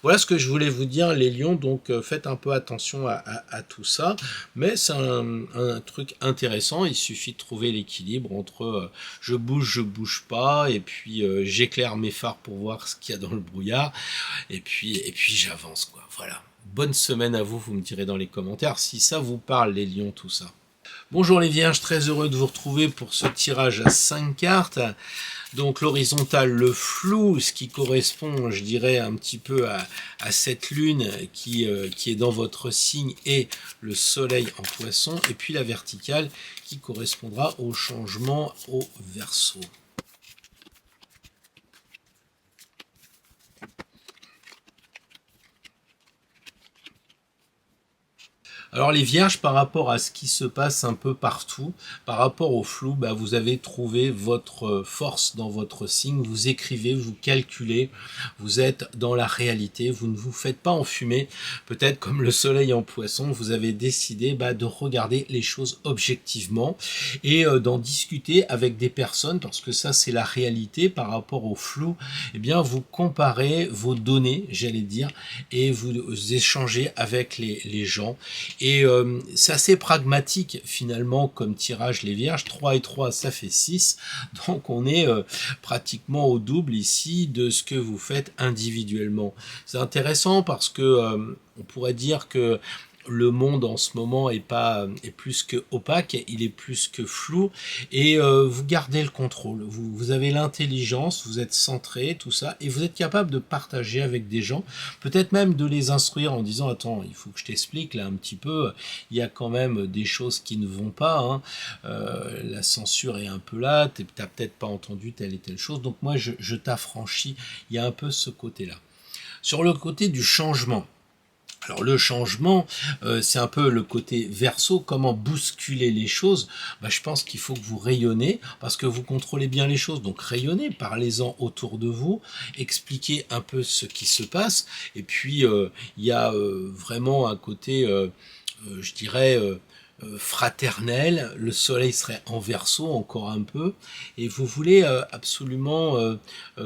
Voilà ce que je voulais vous dire les lions, donc faites un peu attention à tout ça, mais c'est un truc intéressant, il suffit de trouver l'équilibre entre je bouge pas, et puis j'éclaire mes phares pour voir ce qu'il y a dans le brouillard, et puis j'avance quoi, voilà. Bonne semaine à vous, vous me direz dans les commentaires si ça vous parle les lions, tout ça. Bonjour les vierges, très heureux de vous retrouver pour ce tirage à 5 cartes. Donc l'horizontale, le flou, ce qui correspond, je dirais, un petit peu à cette lune qui est dans votre signe et le soleil en poisson. Et puis la verticale qui correspondra au changement au Verseau. Alors les vierges, par rapport à ce qui se passe un peu partout, par rapport au flou, vous avez trouvé votre force dans votre signe, vous écrivez, vous calculez, vous êtes dans la réalité, vous ne vous faites pas enfumer, peut-être comme le soleil en poisson, vous avez décidé de regarder les choses objectivement et d'en discuter avec des personnes, parce que ça c'est la réalité par rapport au flou, vous comparez vos données, j'allais dire, et vous échangez avec les gens. Et c'est assez pragmatique finalement comme tirage les vierges, 3 et 3 ça fait 6, donc on est pratiquement au double ici de ce que vous faites individuellement. C'est intéressant parce que on pourrait dire que le monde en ce moment est plus que opaque, il est plus que flou, et vous gardez le contrôle, vous avez l'intelligence, vous êtes centré, tout ça, et vous êtes capable de partager avec des gens, peut-être même de les instruire en disant attends, il faut que je t'explique là un petit peu, il y a quand même des choses qui ne vont pas, hein. La censure est un peu là, t'as peut-être pas entendu telle et telle chose, donc moi je t'affranchis, il y a un peu ce côté là. Sur le côté du changement, alors le changement, c'est un peu le côté Verseau, comment bousculer les choses. Je pense qu'il faut que vous rayonnez, parce que vous contrôlez bien les choses, donc rayonnez, parlez-en autour de vous, expliquez un peu ce qui se passe, et puis il y a vraiment un côté, je dirais, fraternel, le soleil serait en Verseau encore un peu, et vous voulez absolument,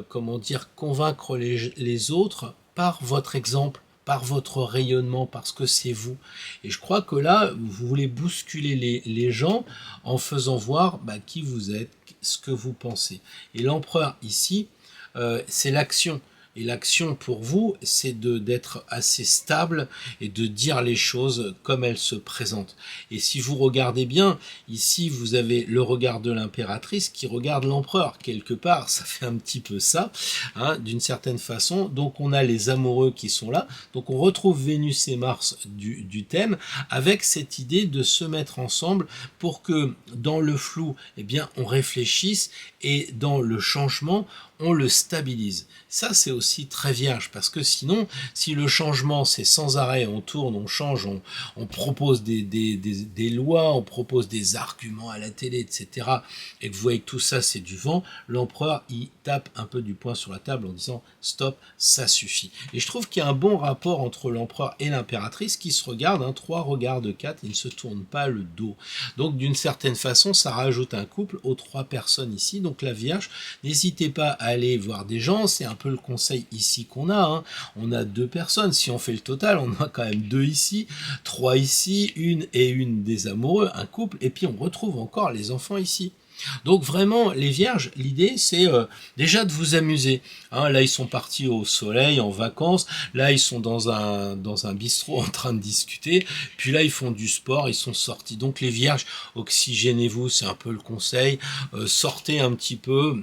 comment dire, convaincre les autres par votre exemple, par votre rayonnement, parce que c'est vous. Et je crois que là, vous voulez bousculer les gens en faisant voir qui vous êtes, ce que vous pensez. Et l'empereur ici, c'est l'action. Et l'action pour vous, c'est d'être assez stable et de dire les choses comme elles se présentent. Et si vous regardez bien, ici vous avez le regard de l'impératrice qui regarde l'empereur. Quelque part, ça fait un petit peu ça, hein, d'une certaine façon. Donc on a les amoureux qui sont là. Donc on retrouve Vénus et Mars du thème avec cette idée de se mettre ensemble pour que dans le flou, on réfléchisse et dans le changement, on le stabilise. Ça, c'est aussi très vierge, parce que sinon, si le changement, c'est sans arrêt, on tourne, on change, on propose des lois, on propose des arguments à la télé, etc., et que vous voyez que tout ça, c'est du vent, l'empereur, il tape un peu du poing sur la table en disant « stop, ça suffit ». Et je trouve qu'il y a un bon rapport entre l'empereur et l'impératrice qui se regardent, 3 regards de 4, ils ne se tournent pas le dos. Donc, d'une certaine façon, ça rajoute un couple aux 3 personnes ici. Donc, la Vierge, n'hésitez pas à aller voir des gens, c'est un peu le conseil ici qu'on a, hein. On a 2 personnes, si on fait le total, on a quand même 2 ici, 3 ici, une des amoureux, un couple, et puis on retrouve encore les enfants ici. Donc vraiment, les vierges, l'idée c'est déjà de vous amuser. Hein, là, ils sont partis au soleil, en vacances. Là, ils sont dans un bistrot en train de discuter. Puis là, ils font du sport, ils sont sortis. Donc les vierges, oxygénez-vous, c'est un peu le conseil. Sortez un petit peu.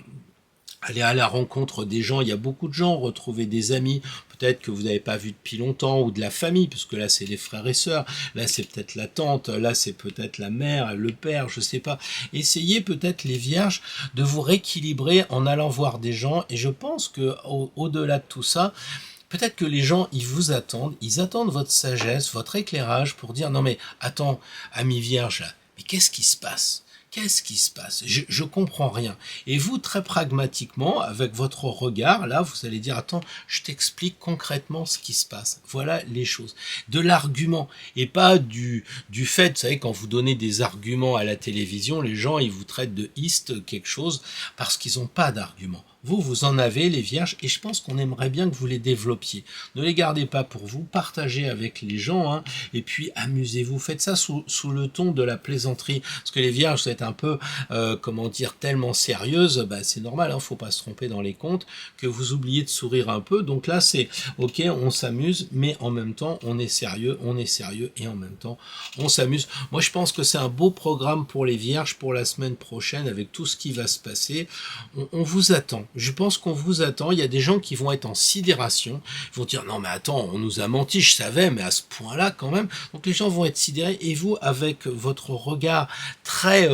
Allez à la rencontre des gens, il y a beaucoup de gens, retrouvez des amis, peut-être que vous n'avez pas vu depuis longtemps, ou de la famille, parce que là c'est les frères et sœurs, là c'est peut-être la tante, là c'est peut-être la mère, le père, je sais pas. Essayez peut-être les vierges de vous rééquilibrer en allant voir des gens, et je pense que au-delà de tout ça, peut-être que les gens, ils attendent votre sagesse, votre éclairage pour dire non mais attends, ami vierge, là, mais qu'est-ce qui se passe? Qu'est-ce qui se passe? Je comprends rien. Et vous, très pragmatiquement, avec votre regard, là, vous allez dire, attends, je t'explique concrètement ce qui se passe. Voilà les choses. De l'argument. Et pas du fait, vous savez, quand vous donnez des arguments à la télévision, les gens, ils vous traitent de hist quelque chose parce qu'ils n'ont pas d'argument. Vous en avez, les vierges, et je pense qu'on aimerait bien que vous les développiez. Ne les gardez pas pour vous, partagez avec les gens, hein, et puis amusez-vous. Faites ça sous le ton de la plaisanterie. Parce que les vierges, vous êtes un peu, comment dire, tellement sérieuses, bah, c'est normal, hein, faut pas se tromper dans les comptes, que vous oubliez de sourire un peu. Donc là, c'est, ok, on s'amuse, mais en même temps, on est sérieux, et en même temps, on s'amuse. Moi, je pense que c'est un beau programme pour les vierges pour la semaine prochaine, avec tout ce qui va se passer. On vous attend. Je pense qu'on vous attend. Il y a des gens qui vont être en sidération. Ils vont dire non mais attends, on nous a menti, je savais, mais à ce point-là quand même. Donc les gens vont être sidérés et vous, avec votre regard très,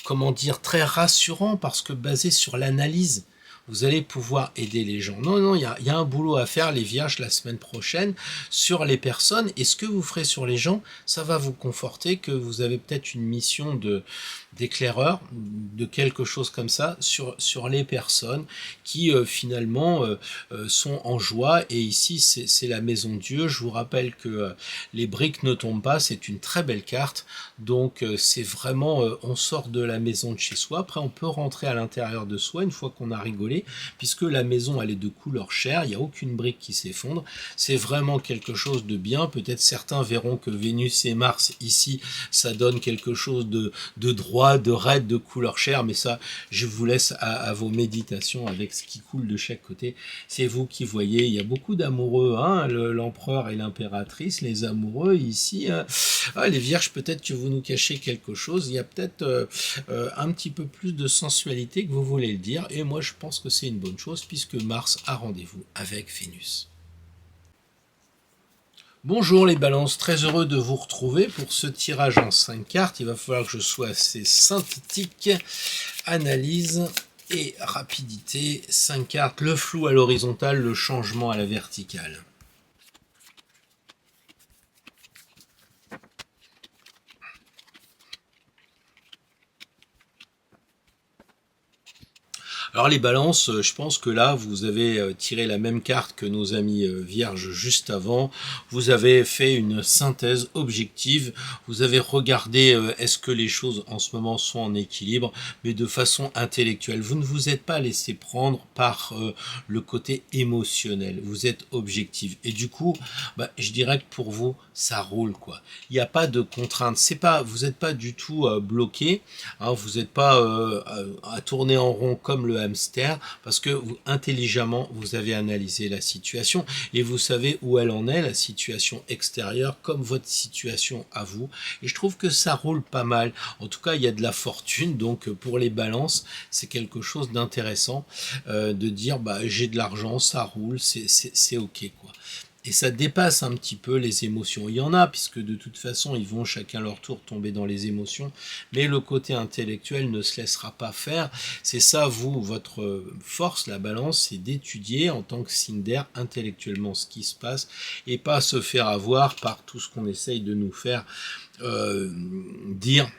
comment dire, très rassurant parce que basé sur l'analyse, vous allez pouvoir aider les gens. Non, il y a un boulot à faire, les vierges, la semaine prochaine, sur les personnes. Et ce que vous ferez sur les gens, ça va vous conforter que vous avez peut-être une mission d'éclaireur, de quelque chose comme ça, sur les personnes qui finalement sont en joie. Et ici, c'est la maison de Dieu. Je vous rappelle que les briques ne tombent pas, c'est une très belle carte. Donc c'est vraiment, on sort de la maison de chez soi. Après, on peut rentrer à l'intérieur de soi une fois qu'on a rigolé, puisque la maison, elle est de couleur chair, il n'y a aucune brique qui s'effondre. C'est vraiment quelque chose de bien. Peut-être certains verront que Vénus et Mars, ici, ça donne quelque chose de droit, de raide, de couleur chair, mais ça, je vous laisse à vos méditations avec ce qui coule de chaque côté. C'est vous qui voyez. Il y a beaucoup d'amoureux, hein, l'empereur et l'impératrice, les amoureux ici. Les vierges, peut-être que vous nous cachez quelque chose. Il y a peut-être un petit peu plus de sensualité que vous voulez le dire. Et moi, je pense que c'est une bonne chose puisque Mars a rendez-vous avec Vénus. Bonjour les balances, très heureux de vous retrouver pour ce tirage en 5 cartes. Il va falloir que je sois assez synthétique. Analyse et rapidité. 5 cartes, le flou à l'horizontale, le changement à la verticale. Alors les balances, je pense que là, vous avez tiré la même carte que nos amis vierges juste avant. Vous avez fait une synthèse objective. Vous avez regardé est-ce que les choses en ce moment sont en équilibre, mais de façon intellectuelle. Vous ne vous êtes pas laissé prendre par le côté émotionnel. Vous êtes objectif. Et du coup, je dirais que pour vous, ça roule quoi. Il n'y a pas de contraintes. Vous n'êtes pas du tout bloqué. Hein, vous n'êtes pas à tourner en rond comme le hamster, parce que intelligemment vous avez analysé la situation et vous savez où elle en est, la situation extérieure comme votre situation à vous, et je trouve que ça roule pas mal. En tout cas, il y a de la fortune, donc pour les balances, c'est quelque chose d'intéressant de dire j'ai de l'argent, ça roule, c'est ok quoi. Et ça dépasse un petit peu les émotions. Il y en a, puisque de toute façon, ils vont chacun leur tour tomber dans les émotions. Mais le côté intellectuel ne se laissera pas faire. C'est ça, vous, votre force, la balance, c'est d'étudier en tant que signe d'air intellectuellement ce qui se passe et pas se faire avoir par tout ce qu'on essaye de nous faire dire,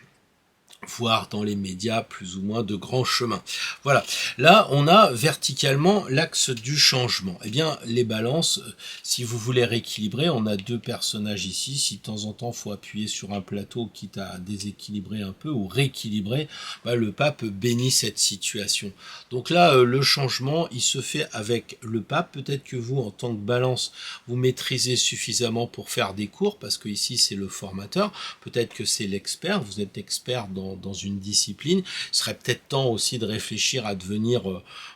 voire dans les médias plus ou moins de grands chemins. Voilà, là on a verticalement l'axe du changement. Eh bien les balances, si vous voulez rééquilibrer, on a deux personnages ici, si de temps en temps faut appuyer sur un plateau quitte à déséquilibrer un peu ou rééquilibrer, le pape bénit cette situation. Donc là le changement il se fait avec le pape. Peut-être que vous en tant que balance vous maîtrisez suffisamment pour faire des cours, parce que ici c'est le formateur, peut-être que c'est l'expert, vous êtes expert dans une discipline. Il serait peut-être temps aussi de réfléchir à devenir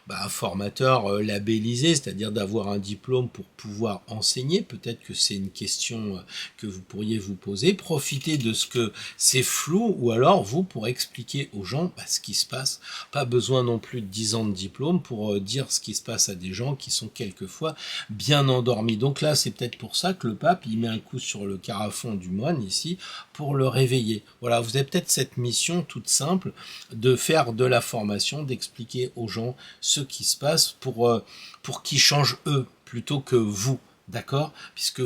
un formateur labellisé, c'est-à-dire d'avoir un diplôme pour pouvoir enseigner. Peut-être que c'est une question que vous pourriez vous poser. Profitez de ce que c'est flou, ou alors vous pour expliquer aux gens ce qui se passe. Pas besoin non plus de 10 ans de diplôme pour dire ce qui se passe à des gens qui sont quelquefois bien endormis. Donc là, c'est peut-être pour ça que le pape, il met un coup sur le carafon du moine ici pour le réveiller. Voilà, vous avez peut-être cette mission toute simple de faire de la formation, d'expliquer aux gens ce qui se passe pour qu'ils changent eux. plutôt que vous. D'accord? Puisque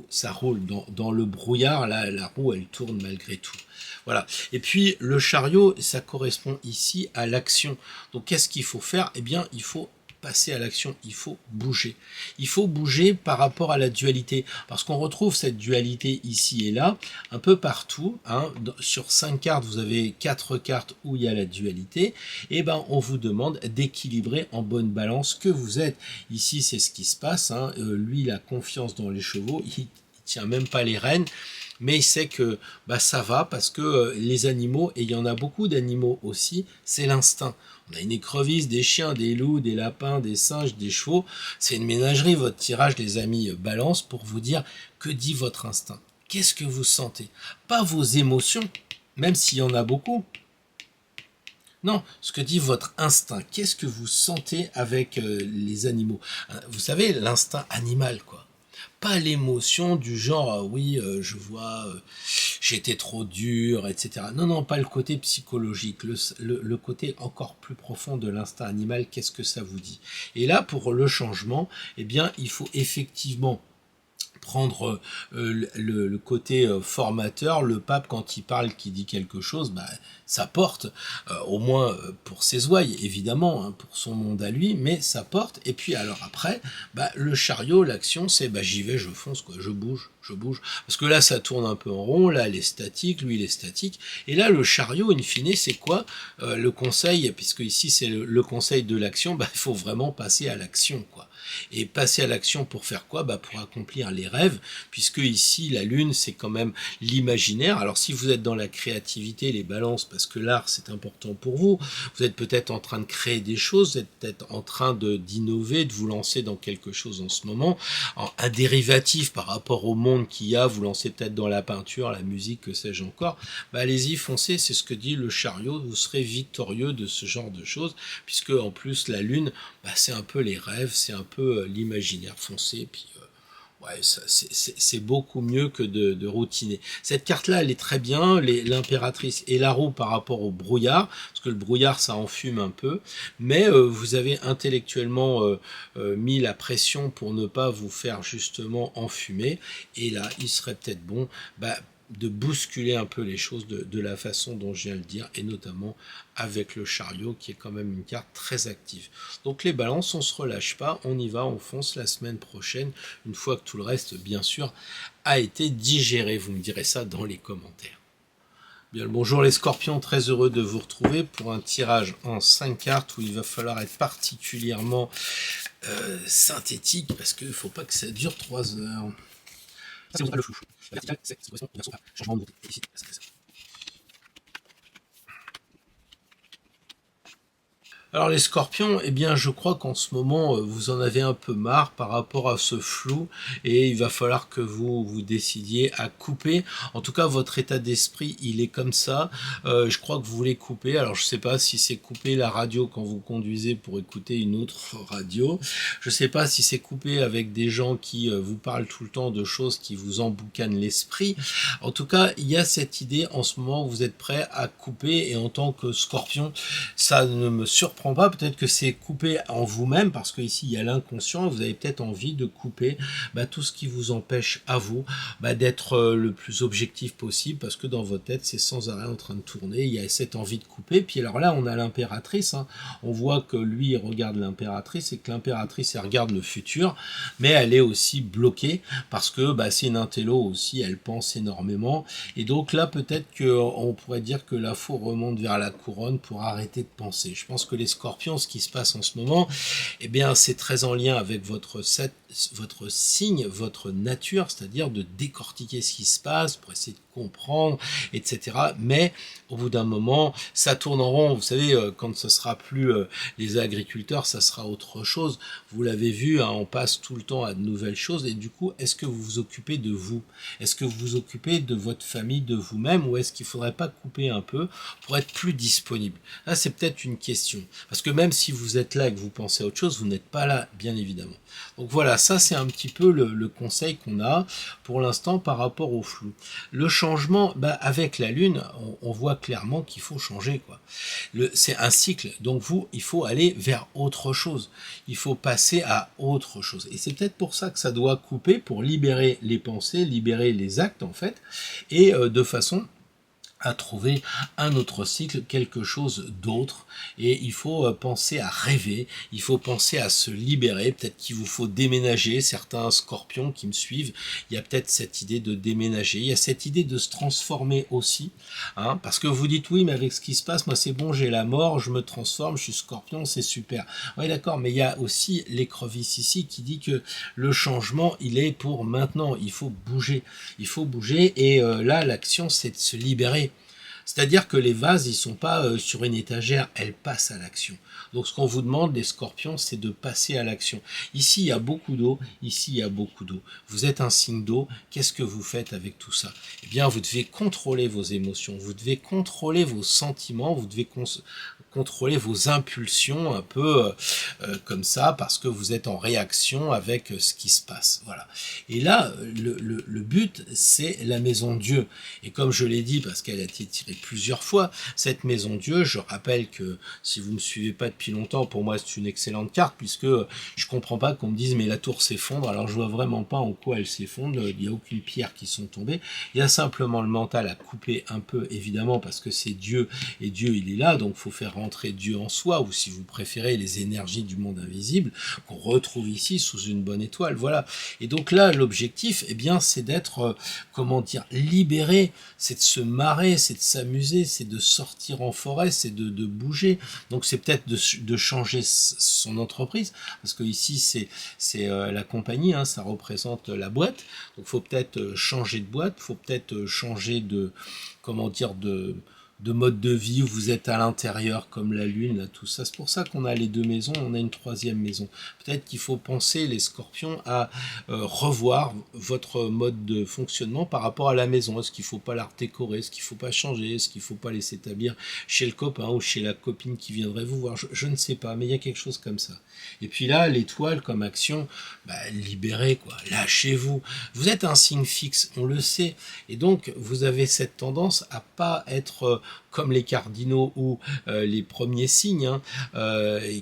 ça roule dans le brouillard, là, la roue, elle tourne malgré tout. Voilà. Et puis, le chariot, ça correspond ici à l'action. Donc, qu'est-ce qu'il faut faire? Eh bien, il faut passer à l'action, il faut bouger. Il faut bouger par rapport à la dualité, parce qu'on retrouve cette dualité ici et là, un peu partout. Hein. Sur 5 cartes, vous avez 4 cartes où il y a la dualité, et ben on vous demande d'équilibrer en bonne balance que vous êtes. Ici, c'est ce qui se passe. Hein. Lui, il a confiance dans les chevaux, il tient même pas les rênes, mais il sait que ça va parce que les animaux, et il y en a beaucoup d'animaux aussi, c'est l'instinct. On a une écrevisse, des chiens, des loups, des lapins, des singes, des chevaux. C'est une ménagerie, votre tirage, les amis, balance pour vous dire que dit votre instinct. Qu'est-ce que vous sentez? Pas vos émotions, même s'il y en a beaucoup. Non, ce que dit votre instinct. Qu'est-ce que vous sentez avec les animaux? Vous savez, l'instinct animal, quoi. Pas l'émotion du genre oui je vois j'étais trop dur, etc. Non, non, pas le côté psychologique, le côté encore plus profond de l'instinct animal. Qu'est-ce que ça vous dit? Et là, pour le changement, eh bien, il faut effectivement prendre le côté formateur. Le pape, quand il parle, qui dit quelque chose, ça porte, au moins pour ses ouailles, évidemment, hein, pour son monde à lui, mais ça porte. Et puis alors après, le chariot, l'action, c'est j'y vais, je fonce, quoi, je bouge. Parce que là, ça tourne un peu en rond, là, elle est statique, lui, il est statique. Et là, le chariot, in fine, c'est quoi le conseil? Puisque ici, c'est le conseil de l'action, il faut vraiment passer à l'action, quoi. Et passer à l'action pour faire quoi? Pour accomplir les rêves, puisque ici, la lune, c'est quand même l'imaginaire. Alors, si vous êtes dans la créativité, les balances, parce que l'art, c'est important pour vous, vous êtes peut-être en train de créer des choses, vous êtes peut-être en train d'innover, de vous lancer dans quelque chose en ce moment, un dérivatif par rapport au monde qu'il y a, vous lancez peut-être dans la peinture, la musique, que sais-je encore, allez-y, foncez, c'est ce que dit le chariot, vous serez victorieux de ce genre de choses, puisque en plus, la lune, c'est un peu les rêves, c'est un peu l'imaginaire, foncé, puis ouais, c'est beaucoup mieux que de routiner. Cette carte-là, elle est très bien, l'impératrice et la roue par rapport au brouillard, parce que le brouillard, ça enfume un peu, mais vous avez intellectuellement mis la pression pour ne pas vous faire justement enfumer, et là, il serait peut-être bon de bousculer un peu les choses de la façon dont je viens de le dire, et notamment avec le chariot qui est quand même une carte très active. Donc les balances, on se relâche pas, on y va, on fonce la semaine prochaine, une fois que tout le reste, bien sûr, a été digéré. Vous me direz ça dans les commentaires. Bien le bonjour les scorpions, très heureux de vous retrouver pour un tirage en 5 cartes où il va falloir être particulièrement synthétique, parce qu'il ne faut pas que ça dure 3 heures. C'est le flou. La verticale, c'est changement de côté. Ici, c'est ça. Alors les scorpions, eh bien je crois qu'en ce moment vous en avez un peu marre par rapport à ce flou, et il va falloir que vous vous décidiez à couper. En tout cas votre état d'esprit il est comme ça, je crois que vous voulez couper. Alors je sais pas si c'est couper la radio quand vous conduisez pour écouter une autre radio, je sais pas si c'est couper avec des gens qui vous parlent tout le temps de choses qui vous emboucanent l'esprit. En tout cas il y a cette idée en ce moment où vous êtes prêt à couper, et en tant que scorpion ça ne me surprend pas, peut-être que c'est coupé en vous-même, parce que ici il y a l'inconscient, et vous avez peut-être envie de couper tout ce qui vous empêche à vous d'être le plus objectif possible, parce que dans votre tête c'est sans arrêt en train de tourner, il y a cette envie de couper. Puis alors là on a l'impératrice, hein. On voit que lui il regarde l'impératrice, et que l'impératrice elle regarde le futur, mais elle est aussi bloquée, parce que c'est une intello aussi, elle pense énormément, et donc là peut-être qu'on pourrait dire que la four remonte vers la couronne pour arrêter de penser. Je pense que les scorpions, ce qui se passe en ce moment, eh bien, c'est très en lien avec votre signe, votre nature, c'est-à-dire de décortiquer ce qui se passe pour essayer de comprendre, etc. Mais au bout d'un moment, ça tourne en rond. Vous savez, quand ce sera plus les agriculteurs, ça sera autre chose. Vous l'avez vu, hein, on passe tout le temps à de nouvelles choses. Et du coup, est-ce que vous vous occupez de vous? Est-ce que vous vous occupez de votre famille, de vous-même? Ou est-ce qu'il ne faudrait pas couper un peu pour être plus disponible? Là, c'est peut-être une question. Parce que même si vous êtes là et que vous pensez à autre chose, vous n'êtes pas là, bien évidemment. Donc voilà, ça c'est un petit peu le conseil qu'on a pour l'instant par rapport au flou. Le changement, avec la Lune, on voit clairement qu'il faut changer, quoi. C'est un cycle, donc il faut aller vers autre chose. Il faut passer à autre chose. Et c'est peut-être pour ça que ça doit couper, pour libérer les pensées, libérer les actes, en fait, et de façon à trouver un autre cycle, quelque chose d'autre, et il faut penser à rêver, il faut penser à se libérer, peut-être qu'il vous faut déménager, certains scorpions qui me suivent, il y a peut-être cette idée de déménager, il y a cette idée de se transformer aussi, hein, parce que vous dites oui mais avec ce qui se passe, moi c'est bon, j'ai la mort, je me transforme, je suis scorpion, c'est super, oui d'accord, mais il y a aussi l'écrevisse ici qui dit que le changement il est pour maintenant, il faut bouger, et là l'action c'est de se libérer. C'est-à-dire que les vases, ils sont pas sur une étagère, elles passent à l'action. Donc ce qu'on vous demande, les scorpions, c'est de passer à l'action. Ici, il y a beaucoup d'eau, ici, il y a beaucoup d'eau. Vous êtes un signe d'eau, qu'est-ce que vous faites avec tout ça? Eh bien, vous devez contrôler vos émotions, vous devez contrôler vos sentiments, vous devez contrôler vos impulsions un peu comme ça, parce que vous êtes en réaction avec ce qui se passe. Voilà. Et là, le but, c'est la maison Dieu. Et comme je l'ai dit, parce qu'elle a été tirée plusieurs fois, cette maison Dieu, je rappelle que si vous me suivez pas depuis longtemps, pour moi c'est une excellente carte, puisque je comprends pas qu'on me dise mais la tour s'effondre, alors je vois vraiment pas en quoi elle s'effondre, il n'y a aucune pierre qui sont tombées, il y a simplement le mental à couper un peu, évidemment, parce que c'est Dieu, et Dieu il est là, donc faut faire rentrer Dieu en soi, ou si vous préférez les énergies du monde invisible, qu'on retrouve ici sous une bonne étoile, voilà. Et donc là, l'objectif, eh bien, c'est d'être, libéré, c'est de se marrer, c'est de s'amuser, c'est de sortir en forêt, c'est de bouger. Donc c'est peut-être de changer son entreprise, parce que ici c'est la compagnie, hein, ça représente la boîte. Donc faut peut-être changer de boîte, faut peut-être changer de mode de vie où vous êtes à l'intérieur comme la lune, là, tout ça. C'est pour ça qu'on a les deux maisons, on a une troisième maison. Peut-être qu'il faut penser, les scorpions, à revoir votre mode de fonctionnement par rapport à la maison. Est-ce qu'il ne faut pas la redécorer? Est-ce qu'il ne faut pas changer? Est-ce qu'il ne faut pas laisser établir chez le copain ou chez la copine qui viendrait vous voir? Je ne sais pas, mais il y a quelque chose comme ça. Et puis là, l'étoile comme action, libérez, quoi, lâchez-vous. Vous êtes un signe fixe, on le sait. Et donc, vous avez cette tendance à pas être comme les cardinaux ou les premiers signes, hein,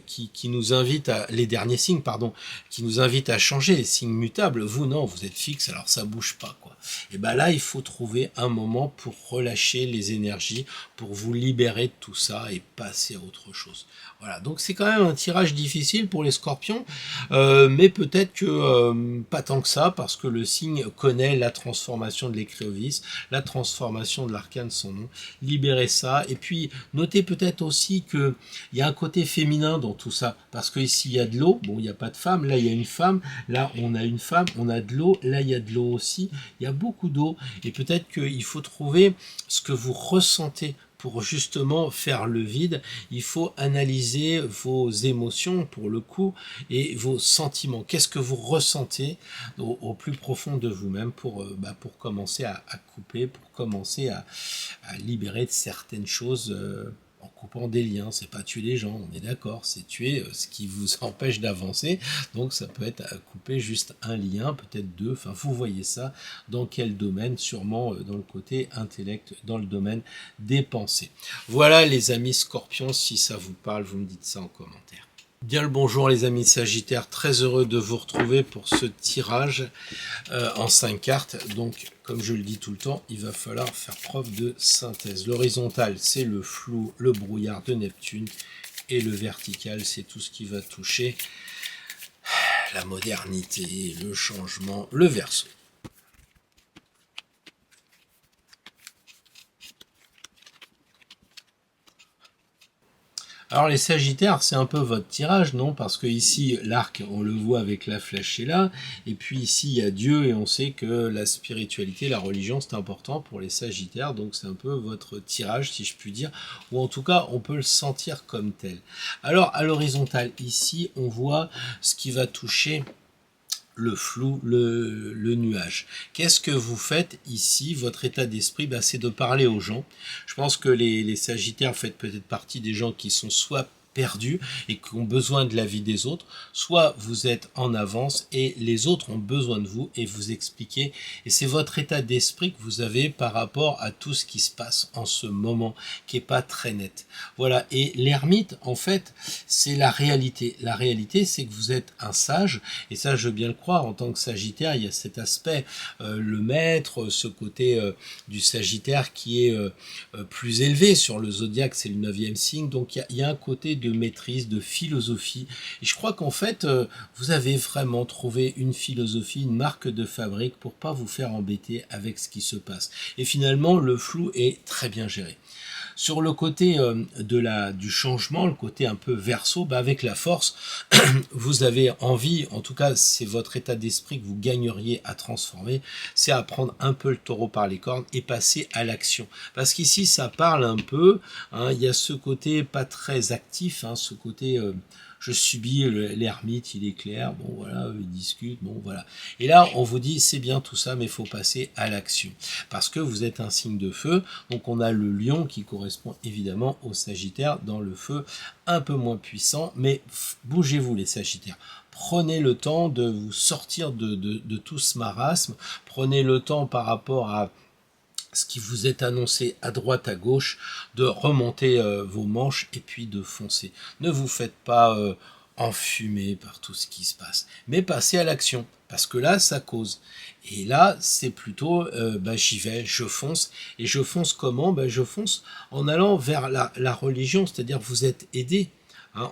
qui nous invitent les derniers signes, pardon, qui nous invitent à changer, les signes mutables. Vous, non, vous êtes fixe, alors ça bouge pas, quoi. Et là, il faut trouver un moment pour relâcher les énergies, pour vous libérer de tout ça et passer à autre chose. Voilà, donc c'est quand même un tirage difficile pour les scorpions, mais peut-être que pas tant que ça, parce que le signe connaît la transformation de l'écrevisse, la transformation de l'arcane sans nom. Libérez ça, et puis notez peut-être aussi que il y a un côté féminin dans tout ça, parce que ici il y a de l'eau, bon il n'y a pas de femme, là il y a une femme, là on a une femme, on a de l'eau, là il y a de l'eau aussi, il y a beaucoup d'eau, et peut-être qu'il faut trouver ce que vous ressentez. Pour justement faire le vide, il faut analyser vos émotions pour le coup et vos sentiments. Qu'est-ce que vous ressentez au plus profond de vous-même pour commencer à couper, pour commencer à libérer de certaines choses en coupant des liens. C'est pas tuer les gens, on est d'accord, c'est tuer ce qui vous empêche d'avancer. Donc ça peut être à couper juste un lien, peut-être deux, enfin vous voyez ça dans quel domaine, sûrement dans le côté intellect, dans le domaine des pensées. Voilà les amis scorpions, si ça vous parle, vous me dites ça en commentaire. Bien le bonjour les amis Sagittaires, très heureux de vous retrouver pour ce tirage en 5 cartes. Donc comme je le dis tout le temps, il va falloir faire preuve de synthèse. L'horizontal c'est le flou, le brouillard de Neptune, et le vertical c'est tout ce qui va toucher la modernité, le changement, le Verseau. Alors les Sagittaires, c'est un peu votre tirage, non? Parce que ici, l'arc, on le voit avec la flèche est là, et puis ici, il y a Dieu, et on sait que la spiritualité, la religion, c'est important pour les Sagittaires, donc c'est un peu votre tirage, si je puis dire, ou en tout cas, on peut le sentir comme tel. Alors, à l'horizontale, ici, on voit ce qui va toucher le flou, le nuage. Qu'est-ce que vous faites ici? Votre état d'esprit, c'est de parler aux gens. Je pense que les Sagittaires faites peut-être partie des gens qui sont soit perdus et qui ont besoin de l'avis des autres, soit vous êtes en avance et les autres ont besoin de vous et vous expliquez. Et c'est votre état d'esprit que vous avez par rapport à tout ce qui se passe en ce moment, qui est pas très net. Voilà. Et l'ermite, en fait, c'est la réalité. La réalité, c'est que vous êtes un sage, et ça, je veux bien le croire. En tant que Sagittaire, il y a cet aspect, le maître, ce côté du Sagittaire qui est plus élevé sur le zodiaque, c'est le 9e signe. Donc, il y a un côté de maîtrise, de philosophie. Et je crois qu'en fait, vous avez vraiment trouvé une philosophie, une marque de fabrique pour pas vous faire embêter avec ce qui se passe. Et finalement, le flou est très bien géré. Sur le côté du changement, le côté un peu verso, avec la force, vous avez envie, en tout cas c'est votre état d'esprit que vous gagneriez à transformer, c'est à prendre un peu le taureau par les cornes et passer à l'action. Parce qu'ici ça parle un peu, il y a ce côté pas très actif, ce côté... je subis l'ermite, il est clair, bon voilà, il discute, bon voilà. Et là, on vous dit, c'est bien tout ça, mais il faut passer à l'action. Parce que vous êtes un signe de feu, donc on a le lion qui correspond évidemment au Sagittaire dans le feu, un peu moins puissant, mais bougez-vous les Sagittaires. Prenez le temps de vous sortir de tout ce marasme, prenez le temps par rapport à ce qui vous est annoncé à droite, à gauche, de remonter vos manches et puis de foncer. Ne vous faites pas enfumer par tout ce qui se passe, mais passez à l'action, parce que là, ça cause. Et là, c'est plutôt, j'y vais, je fonce. Et je fonce comment ? Je fonce en allant vers la religion, c'est-à-dire vous êtes aidé.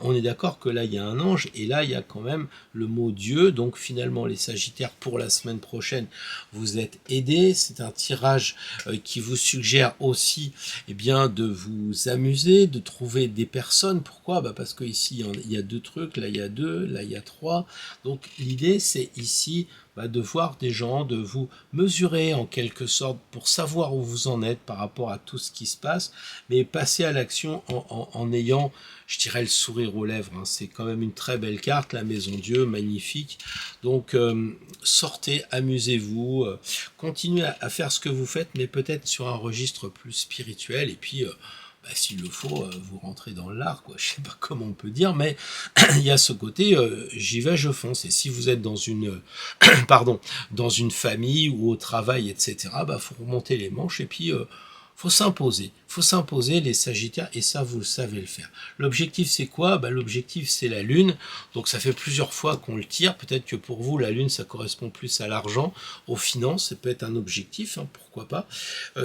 On est d'accord que là, il y a un ange, et là, il y a quand même le mot Dieu. Donc, finalement, les Sagittaires, pour la semaine prochaine, vous êtes aidés. C'est un tirage qui vous suggère aussi de vous amuser, de trouver des personnes. Pourquoi ? Parce que ici, il y a 2 trucs, là, il y a 2, là, il y a 3. Donc, l'idée, c'est ici... de voir des gens, de vous mesurer en quelque sorte pour savoir où vous en êtes par rapport à tout ce qui se passe, mais passer à l'action en ayant, je dirais, le sourire aux lèvres. C'est quand même une très belle carte, la Maison Dieu, magnifique. Donc sortez, amusez-vous, continuez à faire ce que vous faites, mais peut-être sur un registre plus spirituel, et puis... s'il le faut, vous rentrez dans l'art, quoi. Je sais pas comment on peut dire, mais il y a ce côté, j'y vais, je fonce. Et si vous êtes dans une, dans une famille ou au travail, etc., faut remonter les manches et puis faut s'imposer. Faut s'imposer les Sagittaires et ça, vous le savez le faire. L'objectif, c'est quoi ? L'objectif, c'est la Lune. Donc, ça fait plusieurs fois qu'on le tire. Peut-être que pour vous, la Lune, ça correspond plus à l'argent, aux finances. Ça peut être un objectif, pourquoi pas.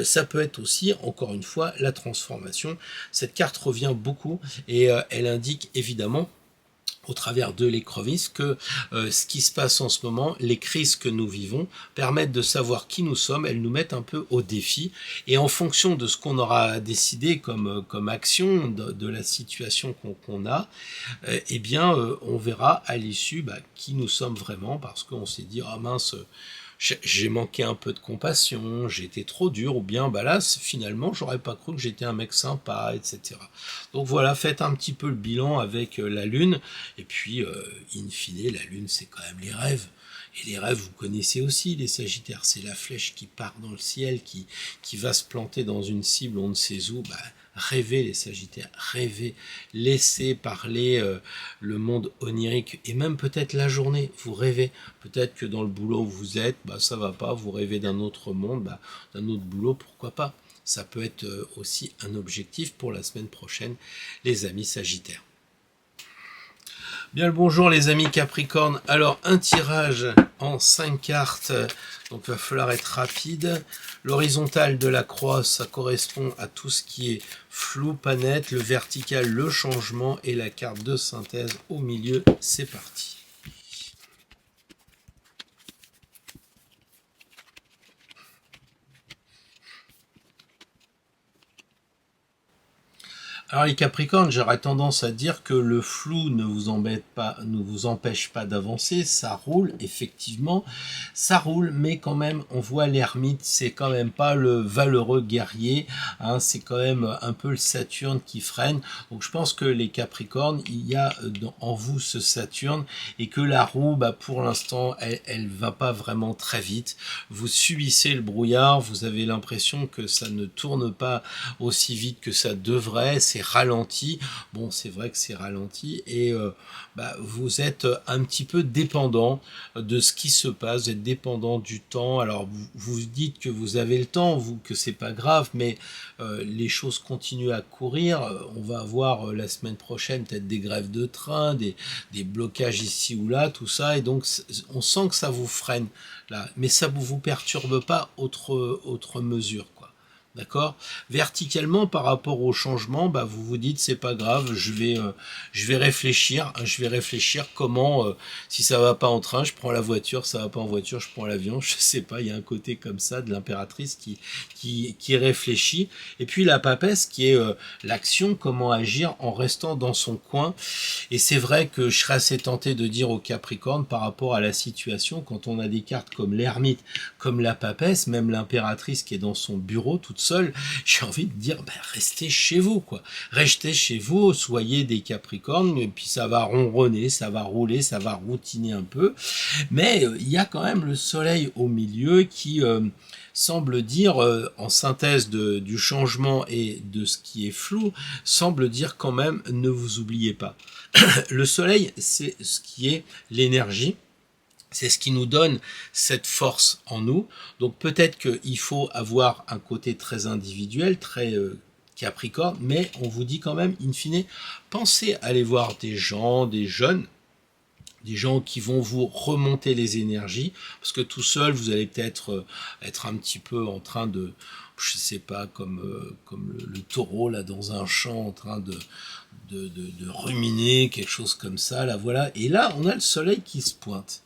Ça peut être aussi, encore une fois, la transformation. Cette carte revient beaucoup et elle indique évidemment au travers de l'écrevisse que ce qui se passe en ce moment, les crises que nous vivons, permettent de savoir qui nous sommes, elles nous mettent un peu au défi, et en fonction de ce qu'on aura décidé comme action, de la situation qu'on a, on verra à l'issue qui nous sommes vraiment, parce qu'on s'est dit, ah mince, j'ai manqué un peu de compassion, j'ai été trop dur, ou bien là, finalement, j'aurais pas cru que j'étais un mec sympa, etc. Donc voilà, faites un petit peu le bilan avec la Lune, et puis, in fine, la Lune, c'est quand même les rêves. Et les rêves, vous connaissez aussi les Sagittaires, c'est la flèche qui part dans le ciel, qui va se planter dans une cible, on ne sait où. Rêvez les Sagittaires, rêvez, laissez parler le monde onirique, et même peut-être la journée, vous rêvez, peut-être que dans le boulot où vous êtes, ça va pas, vous rêvez d'un autre monde, d'un autre boulot, pourquoi pas. Ça peut être aussi un objectif pour la semaine prochaine, les amis Sagittaires. Bien le bonjour les amis Capricorne. Alors un tirage en 5 cartes, donc il va falloir être rapide. L'horizontale de la croix, ça correspond à tout ce qui est flou, pas net. Le vertical, le changement, et la carte de synthèse au milieu. C'est parti. Alors les Capricornes, j'aurais tendance à dire que le flou ne vous empêche pas d'avancer, ça roule, effectivement, ça roule, mais quand même, on voit l'ermite, c'est quand même pas le valeureux guerrier, c'est quand même un peu le Saturne qui freine, donc je pense que les Capricornes, il y a en vous ce Saturne, et que la roue, pour l'instant, elle va pas vraiment très vite, vous subissez le brouillard, vous avez l'impression que ça ne tourne pas aussi vite que ça devrait, c'est c'est ralenti. Bon, c'est vrai que c'est ralenti et vous êtes un petit peu dépendant de ce qui se passe, vous êtes dépendant du temps. Alors vous dites que vous avez le temps, vous, que c'est pas grave, mais les choses continuent à courir. On va avoir la semaine prochaine peut-être des grèves de train, des blocages ici ou là, tout ça, et donc on sent que ça vous freine là, mais ça ne vous perturbe pas autre mesure, quoi. D'accord. Verticalement, par rapport au changement, vous vous dites c'est pas grave, je vais réfléchir comment, si ça va pas en train, je prends la voiture, ça va pas en voiture, je prends l'avion, je sais pas, il y a un côté comme ça de l'impératrice qui réfléchit, et puis la papesse qui est l'action, comment agir en restant dans son coin, et c'est vrai que je serais assez tenté de dire au Capricorne par rapport à la situation, quand on a des cartes comme l'ermite, comme la papesse, même l'impératrice qui est dans son bureau toute seule, j'ai envie de dire restez chez vous, quoi. Restez chez vous, soyez des Capricornes, et puis ça va ronronner, ça va rouler, ça va routiner un peu, mais il y a quand même le soleil au milieu qui semble dire, en synthèse du changement et de ce qui est flou, semble dire quand même ne vous oubliez pas. Le soleil, c'est ce qui est l'énergie. C'est ce qui nous donne cette force en nous. Donc peut-être qu'il faut avoir un côté très individuel, très Capricorne, mais on vous dit quand même, in fine, pensez à aller voir des gens, des jeunes, des gens qui vont vous remonter les énergies, parce que tout seul, vous allez peut-être être un petit peu en train de, je sais pas, comme le taureau là dans un champ en train de ruminer, quelque chose comme ça, là voilà. Et là, on a le soleil qui se pointe.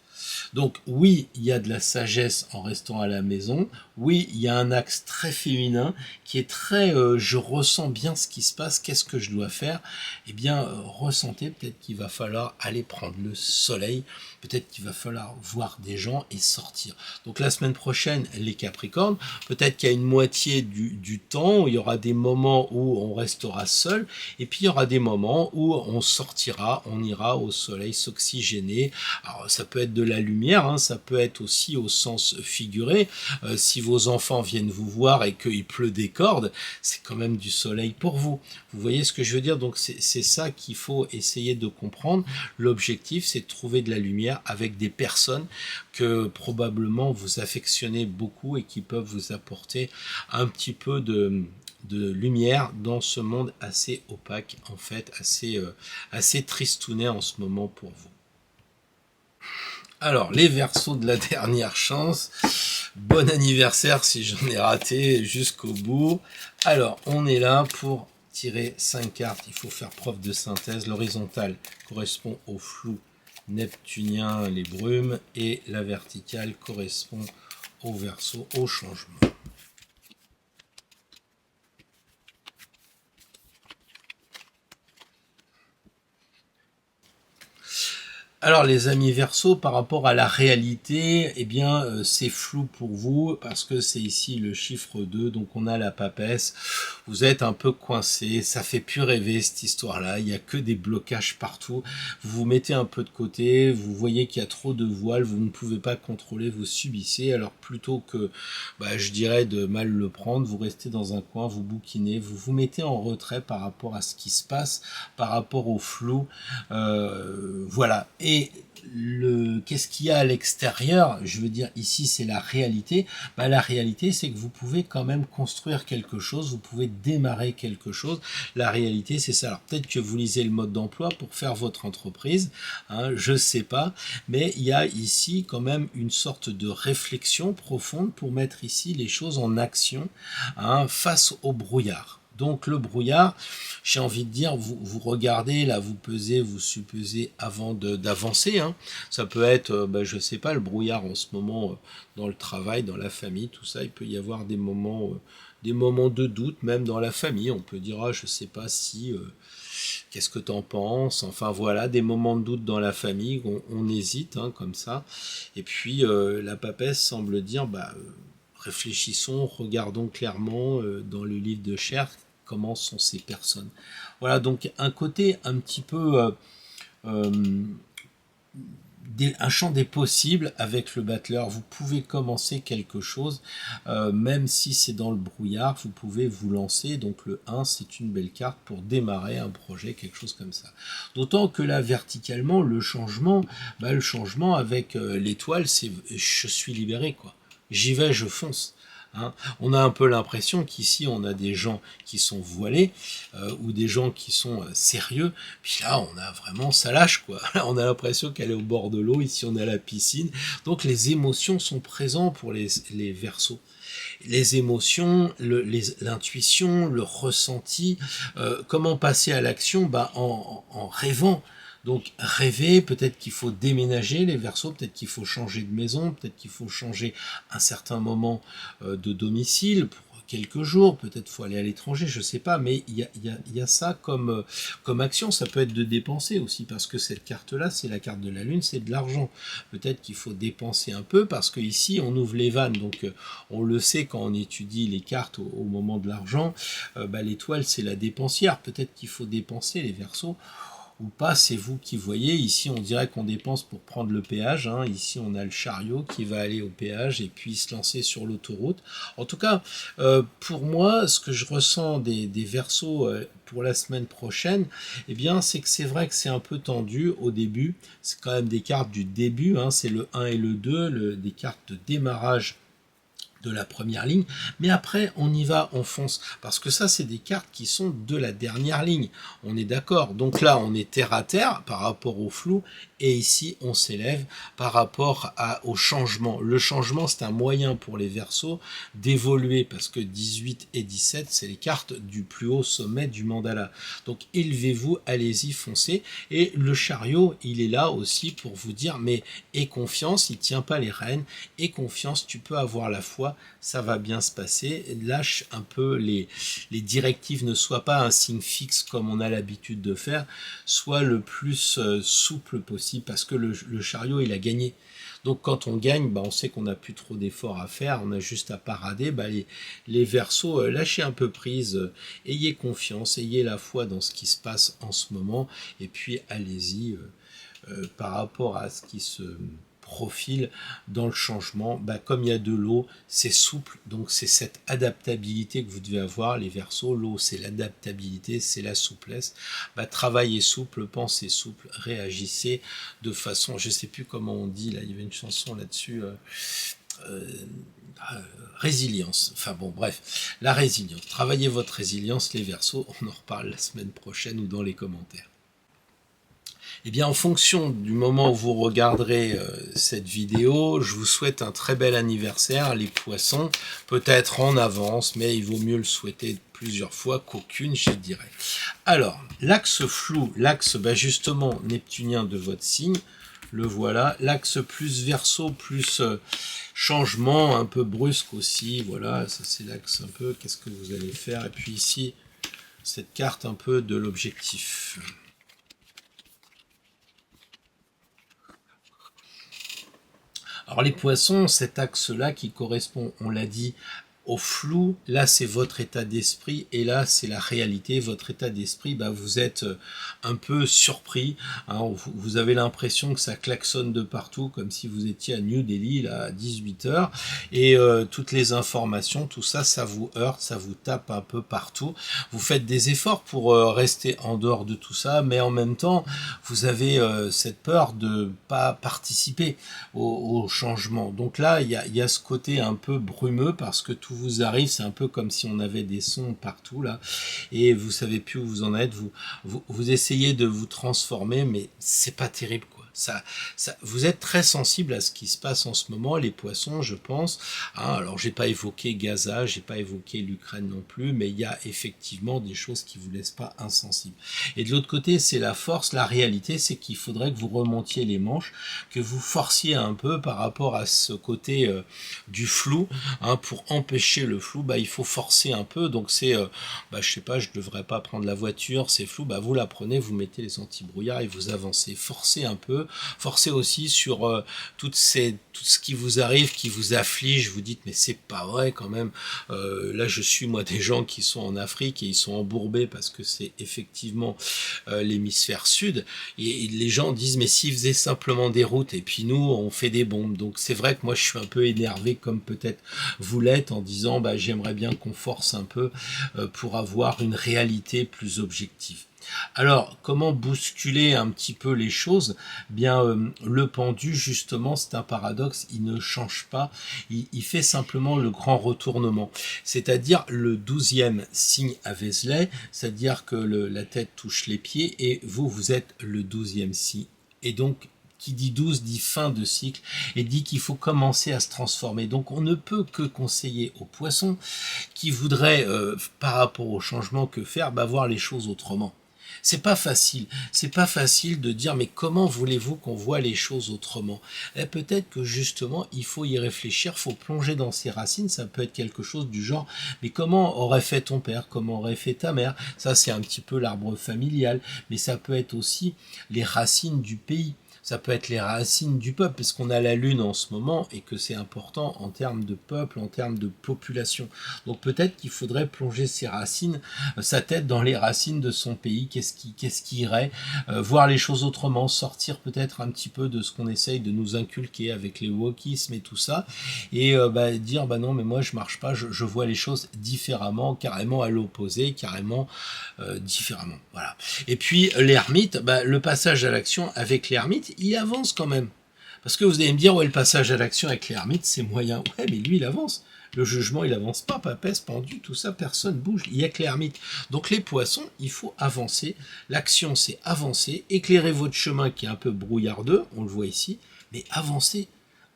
Donc oui, il y a de la sagesse en restant à la maison. Oui, il y a un axe très féminin qui est très je ressens bien ce qui se passe, qu'est-ce que je dois faire? Eh bien, ressentez peut-être qu'il va falloir aller prendre le soleil, peut-être qu'il va falloir voir des gens et sortir. Donc la semaine prochaine, les Capricornes, peut-être qu'il y a une moitié du temps où il y aura des moments où on restera seul, et puis il y aura des moments où on sortira, on ira au soleil s'oxygéner. Alors ça peut être de la lumière, hein, ça peut être aussi au sens figuré. Si vos enfants viennent vous voir et qu'il pleut des cordes, c'est quand même du soleil pour vous. Vous voyez ce que je veux dire? Donc c'est ça qu'il faut essayer de comprendre. L'objectif, c'est de trouver de la lumière avec des personnes que probablement vous affectionnez beaucoup et qui peuvent vous apporter un petit peu de lumière dans ce monde assez opaque, en fait, assez tristounet en ce moment pour vous. Alors, les Verseaux de la dernière chance. Bon anniversaire si j'en ai raté jusqu'au bout. Alors, on est là pour tirer 5 cartes. Il faut faire preuve de synthèse. L'horizontale correspond au flou neptunien, les brumes. Et la verticale correspond au Verseau, au changement. Alors les amis Verseaux, par rapport à la réalité, eh bien c'est flou pour vous parce que c'est ici le chiffre 2, donc on a la papesse, vous êtes un peu coincé, ça fait plus rêver cette histoire-là, il n'y a que des blocages partout, vous vous mettez un peu de côté, vous voyez qu'il y a trop de voiles, vous ne pouvez pas contrôler, vous subissez, alors plutôt que, je dirais, de mal le prendre, vous restez dans un coin, vous bouquinez, vous vous mettez en retrait par rapport à ce qui se passe, par rapport au flou, voilà. Et qu'est-ce qu'il y a à l'extérieur? Je veux dire, ici, c'est la réalité. La réalité, c'est que vous pouvez quand même construire quelque chose, vous pouvez démarrer quelque chose. La réalité, c'est ça. Alors, peut-être que vous lisez le mode d'emploi pour faire votre entreprise, hein, je sais pas, mais il y a ici quand même une sorte de réflexion profonde pour mettre ici les choses en action, hein, face au brouillard. Donc le brouillard, j'ai envie de dire, vous regardez, là vous pesez, vous suppesez avant d'avancer. Hein. Ça peut être, je sais pas, le brouillard en ce moment dans le travail, dans la famille, tout ça. Il peut y avoir des moments de doute, même dans la famille. On peut dire, je sais pas si, qu'est-ce que t'en penses? Enfin voilà, des moments de doute dans la famille, on hésite, hein, comme ça. Et puis la papesse semble dire, réfléchissons, regardons clairement dans le livre de Cher comment sont ces personnes. Voilà, donc un côté un petit peu un champ des possibles avec le battleur. Vous pouvez commencer quelque chose, même si c'est dans le brouillard, vous pouvez vous lancer. Donc le 1, c'est une belle carte pour démarrer un projet, quelque chose comme ça. D'autant que là, verticalement, le changement avec l'étoile, c'est je suis libéré, quoi. J'y vais, je fonce. Hein. On a un peu l'impression qu'ici on a des gens qui sont voilés ou des gens qui sont sérieux, puis là on a vraiment ça lâche quoi. Là, on a l'impression qu'elle est au bord de l'eau, ici on est à la piscine, donc les émotions sont présentes pour les Verseaux. Les émotions, l'intuition, le ressenti, comment passer à l'action en rêvant. Donc rêver, peut-être qu'il faut déménager les Verseaux, peut-être qu'il faut changer de maison, peut-être qu'il faut changer un certain moment de domicile pour quelques jours, peut-être faut aller à l'étranger, je sais pas, mais il y a ça comme action. Ça peut être de dépenser aussi, parce que cette carte-là, c'est la carte de la Lune, c'est de l'argent. Peut-être qu'il faut dépenser un peu, parce que ici on ouvre les vannes, donc on le sait quand on étudie les cartes au moment de l'argent, l'étoile c'est la dépensière. Peut-être qu'il faut dépenser les Verseaux, ou pas, c'est vous qui voyez. Ici on dirait qu'on dépense pour prendre le péage, hein. Ici on a le chariot qui va aller au péage et puis se lancer sur l'autoroute. En tout cas, pour moi, ce que je ressens des Verseaux pour la semaine prochaine, eh bien c'est que c'est vrai que c'est un peu tendu au début. C'est quand même des cartes du début, hein. C'est le 1 et le 2, des cartes de démarrage de la première ligne, mais après on y va, on fonce, parce que ça c'est des cartes qui sont de la dernière ligne, on est d'accord. Donc là on est terre à terre par rapport au flou, et ici on s'élève par rapport au changement. Le changement, c'est un moyen pour les Verseaux d'évoluer, parce que 18 et 17 c'est les cartes du plus haut sommet du mandala. Donc élevez-vous, allez-y, foncez. Et le chariot, il est là aussi pour vous dire, mais aie confiance, il tient pas les rênes, aie confiance, tu peux avoir la foi, ça va bien se passer. Lâche un peu les directives, ne sois pas un signe fixe comme on a l'habitude de faire, sois le plus souple possible, parce que le chariot il a gagné. Donc quand on gagne, on sait qu'on n'a plus trop d'efforts à faire, on a juste à parader. Les Verseaux, lâchez un peu prise, ayez confiance, ayez la foi dans ce qui se passe en ce moment, et puis allez-y par rapport à ce qui se profil dans le changement. Comme il y a de l'eau, c'est souple, donc c'est cette adaptabilité que vous devez avoir, les Verseaux. L'eau, c'est l'adaptabilité, c'est la souplesse. Travaillez souple, pensez souple, réagissez de façon, je sais plus comment on dit, là il y avait une chanson là-dessus, résilience, enfin bon bref, la résilience, travaillez votre résilience les Verseaux, on en reparle la semaine prochaine ou dans les commentaires. Eh bien, en fonction du moment où vous regarderez cette vidéo, je vous souhaite un très bel anniversaire, les Poissons, peut-être en avance, mais il vaut mieux le souhaiter plusieurs fois qu'aucune, je dirais. Alors, l'axe flou, l'axe justement neptunien de votre signe, le voilà. L'axe plus Verseau, plus changement, un peu brusque aussi, voilà, ça c'est l'axe un peu, qu'est-ce que vous allez faire? Et puis ici, cette carte un peu de l'objectif. Alors les Poissons, cet axe-là qui correspond, on l'a dit, au flou, là c'est votre état d'esprit, et là c'est la réalité. Votre état d'esprit, vous êtes un peu surpris, hein, vous avez l'impression que ça klaxonne de partout, comme si vous étiez à New Delhi là, à 18h, et toutes les informations, tout ça, ça vous heurte, ça vous tape un peu partout. Vous faites des efforts pour rester en dehors de tout ça, mais en même temps, vous avez cette peur de pas participer au changement. Donc là, il y a ce côté un peu brumeux, parce que tout vous arrive, c'est un peu comme si on avait des sons partout là, et vous savez plus où vous en êtes, vous essayez de vous transformer, mais c'est pas terrible quoi. Vous êtes très sensible à ce qui se passe en ce moment, les Poissons, je pense. Hein, alors j'ai pas évoqué Gaza, j'ai pas évoqué l'Ukraine non plus, mais il y a effectivement des choses qui vous laissent pas insensibles. Et de l'autre côté, c'est la force, la réalité, c'est qu'il faudrait que vous remontiez les manches, que vous forciez un peu par rapport à ce côté du flou, hein, pour empêcher le flou, il faut forcer un peu. Donc c'est, je sais pas, je devrais pas prendre la voiture, c'est flou, vous la prenez, vous mettez les anti-brouillards et vous avancez, forcez un peu, peu, forcé aussi sur tout ce qui vous arrive, qui vous afflige, vous dites mais c'est pas vrai quand même, là je suis moi des gens qui sont en Afrique et ils sont embourbés parce que c'est effectivement l'hémisphère sud, et les gens disent mais s'ils faisaient simplement des routes et puis nous on fait des bombes. Donc c'est vrai que moi je suis un peu énervé comme peut-être vous l'êtes en disant bah j'aimerais bien qu'on force un peu pour avoir une réalité plus objective. Alors, comment bousculer un petit peu les choses? Bien, le pendu, justement, c'est un paradoxe, il ne change pas, il fait simplement le grand retournement. C'est-à-dire le 12e signe à Vézelay, c'est-à-dire que la tête touche les pieds, et vous êtes le 12e signe. Et donc, qui dit 12 dit fin de cycle et dit qu'il faut commencer à se transformer. Donc on ne peut que conseiller aux poissons qui voudraient, par rapport au changement, que faire, bah, voir les choses autrement. C'est pas facile de dire mais comment voulez-vous qu'on voit les choses autrement? Et peut-être que justement il faut y réfléchir, faut plonger dans ses racines, ça peut être quelque chose du genre mais comment aurait fait ton père, comment aurait fait ta mère? Ça c'est un petit peu l'arbre familial, mais ça peut être aussi les racines du pays. Ça peut être les racines du peuple, parce qu'on a la Lune en ce moment et que c'est important en termes de peuple, en termes de population. Donc peut-être qu'il faudrait plonger ses racines, sa tête dans les racines de son pays, qu'est-ce qui irait, voir les choses autrement, sortir peut-être un petit peu de ce qu'on essaye de nous inculquer avec les wokismes et tout ça, et dire bah non mais moi je marche pas, je vois les choses différemment, carrément à l'opposé, carrément différemment. Voilà. Et puis l'ermite, bah, le passage à l'action avec l'ermite, il avance quand même. Parce que vous allez me dire, ouais, le passage à l'action avec l'ermite, c'est moyen. Ouais, mais lui, il avance. Le jugement, il avance pas, papesse, pendu, tout ça, personne bouge. Il y a que l'ermite. Donc les poissons, il faut avancer. L'action, c'est avancer. Éclairer votre chemin qui est un peu brouillardeux, on le voit ici, mais avancer.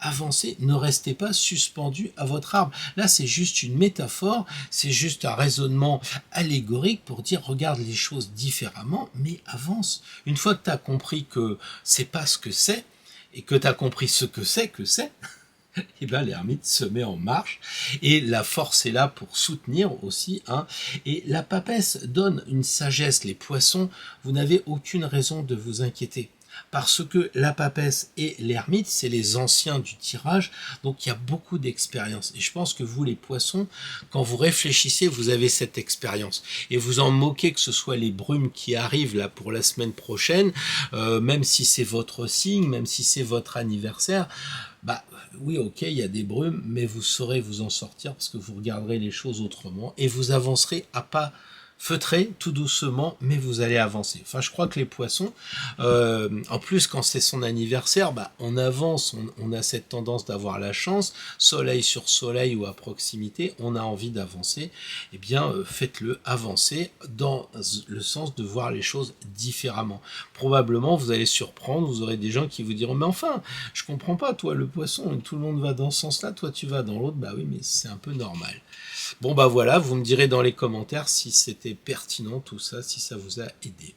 Avancez, ne restez pas suspendu à votre arbre. Là, c'est juste une métaphore, c'est juste un raisonnement allégorique pour dire regarde les choses différemment, mais avance. Une fois que tu as compris que c'est pas ce que c'est, et que tu as compris ce que c'est, et ben l'ermite se met en marche, et la force est là pour soutenir aussi, hein. Et la papesse donne une sagesse, les poissons, vous n'avez aucune raison de vous inquiéter. Parce que la papesse et l'ermite, c'est les anciens du tirage, donc il y a beaucoup d'expérience. Et je pense que vous, les poissons, quand vous réfléchissez, vous avez cette expérience. Et vous en moquez que ce soit les brumes qui arrivent là pour la semaine prochaine, même si c'est votre signe, même si c'est votre anniversaire, bah oui, ok, il y a des brumes, mais vous saurez vous en sortir parce que vous regarderez les choses autrement et vous avancerez à pas feutré, tout doucement, mais vous allez avancer. Enfin, je crois que les poissons, en plus, quand c'est son anniversaire, bah, on avance, on a cette tendance d'avoir la chance, soleil sur soleil ou à proximité, on a envie d'avancer, eh bien, faites-le avancer dans le sens de voir les choses différemment. Probablement, vous allez surprendre, vous aurez des gens qui vous diront, mais enfin, je comprends pas, toi, le poisson, tout le monde va dans ce sens-là, toi, tu vas dans l'autre, bah oui, mais c'est un peu normal. Bon bah voilà, vous me direz dans les commentaires si c'était pertinent tout ça, si ça vous a aidé.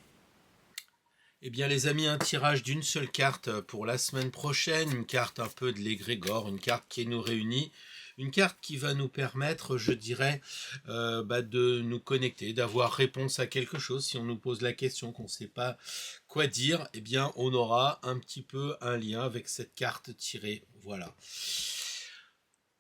Eh bien les amis, un tirage d'une seule carte pour la semaine prochaine, une carte un peu de l'égrégore, une carte qui nous réunit, une carte qui va nous permettre, je dirais, de nous connecter, d'avoir réponse à quelque chose. Si on nous pose la question qu'on ne sait pas quoi dire, eh bien on aura un petit peu un lien avec cette carte tirée. Voilà.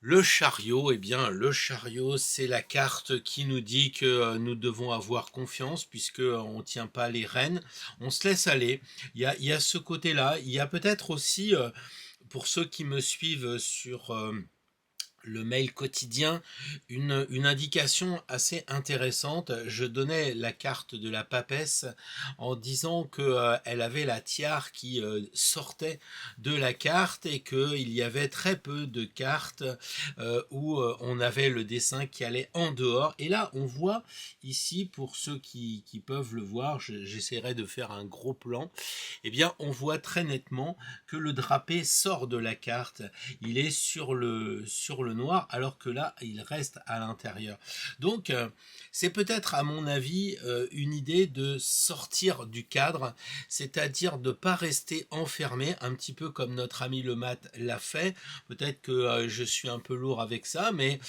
Le chariot, eh bien, le chariot, c'est la carte qui nous dit que nous devons avoir confiance puisque on ne tient pas les rênes, on se laisse aller. Il y a ce côté-là. Il y a peut-être aussi, pour ceux qui me suivent sur le mail quotidien, une indication assez intéressante. Je donnais la carte de la papesse en disant que elle avait la tiare qui sortait de la carte et qu'il y avait très peu de cartes où on avait le dessin qui allait en dehors. Et là, on voit ici, pour ceux qui peuvent le voir, j'essaierai de faire un gros plan, eh bien, on voit très nettement que le drapé sort de la carte. Il est sur le le noir, alors que là, il reste à l'intérieur. Donc, c'est peut-être, à mon avis, une idée de sortir du cadre, c'est-à-dire de ne pas rester enfermé, un petit peu comme notre ami le mat l'a fait. Peut-être que je suis un peu lourd avec ça, mais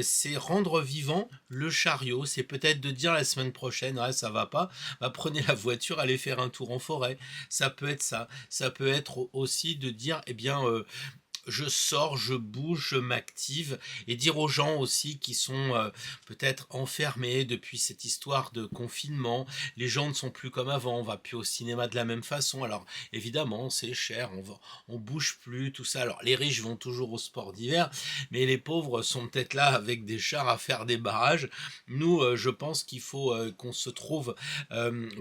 c'est rendre vivant le chariot. C'est peut-être de dire la semaine prochaine, ouais, ça va pas, bah, prenez la voiture, allez faire un tour en forêt. Ça peut être ça. Ça peut être aussi de dire, eh bien, je sors, je bouge, je m'active, et dire aux gens aussi qui sont peut-être enfermés depuis cette histoire de confinement, les gens ne sont plus comme avant, on va plus au cinéma de la même façon, alors évidemment c'est cher, on bouge plus, tout ça, alors les riches vont toujours au sport d'hiver, mais les pauvres sont peut-être là avec des chars à faire des barrages. Nous, je pense qu'il faut qu'on se trouve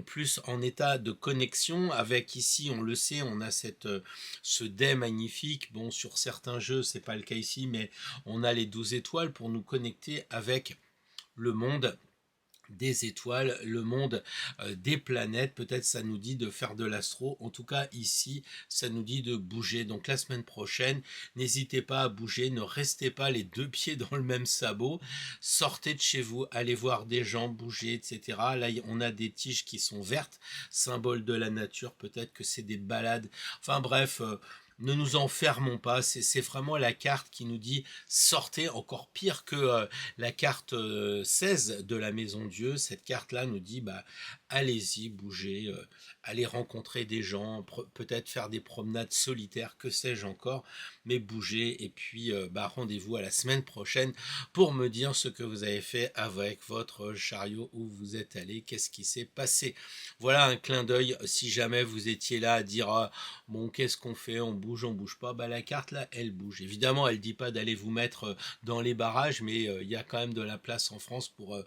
plus en état de connexion avec, ici on le sait, on a ce dé magnifique, bon sur certains jeux, c'est pas le cas ici, mais on a les 12 étoiles pour nous connecter avec le monde des étoiles, le monde des planètes. Peut-être ça nous dit de faire de l'astro, en tout cas ici ça nous dit de bouger. Donc la semaine prochaine, n'hésitez pas à bouger, ne restez pas les deux pieds dans le même sabot, sortez de chez vous, allez voir des gens bouger, etc. Là on a des tiges qui sont vertes, symbole de la nature, peut-être que c'est des balades, enfin bref, ne nous enfermons pas, c'est vraiment la carte qui nous dit sortez, encore pire que la carte 16 de la Maison Dieu. Cette carte-là nous dit, bah, allez-y, bougez, allez rencontrer des gens, peut-être faire des promenades solitaires, que sais-je encore, mais bougez, et puis bah, rendez-vous à la semaine prochaine pour me dire ce que vous avez fait avec votre chariot, où vous êtes allé, qu'est-ce qui s'est passé. Voilà un clin d'œil, si jamais vous étiez là à dire, ah, bon, qu'est-ce qu'on fait, on bouge pas, bah la carte là, elle bouge. Évidemment, elle dit pas d'aller vous mettre dans les barrages, mais il y a quand même de la place en France pour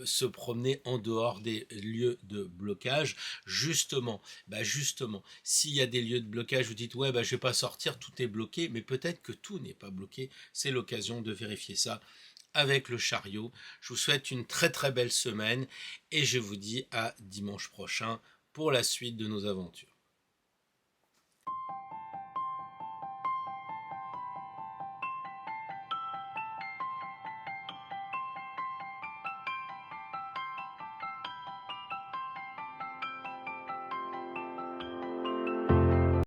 se promener en dehors des lieux de blocage. Justement, s'il y a des lieux de blocage, vous dites ouais, bah je vais pas sortir, tout est bloqué, mais peut-être que tout n'est pas bloqué. C'est l'occasion de vérifier ça avec le chariot. Je vous souhaite une très très belle semaine et je vous dis à dimanche prochain pour la suite de nos aventures.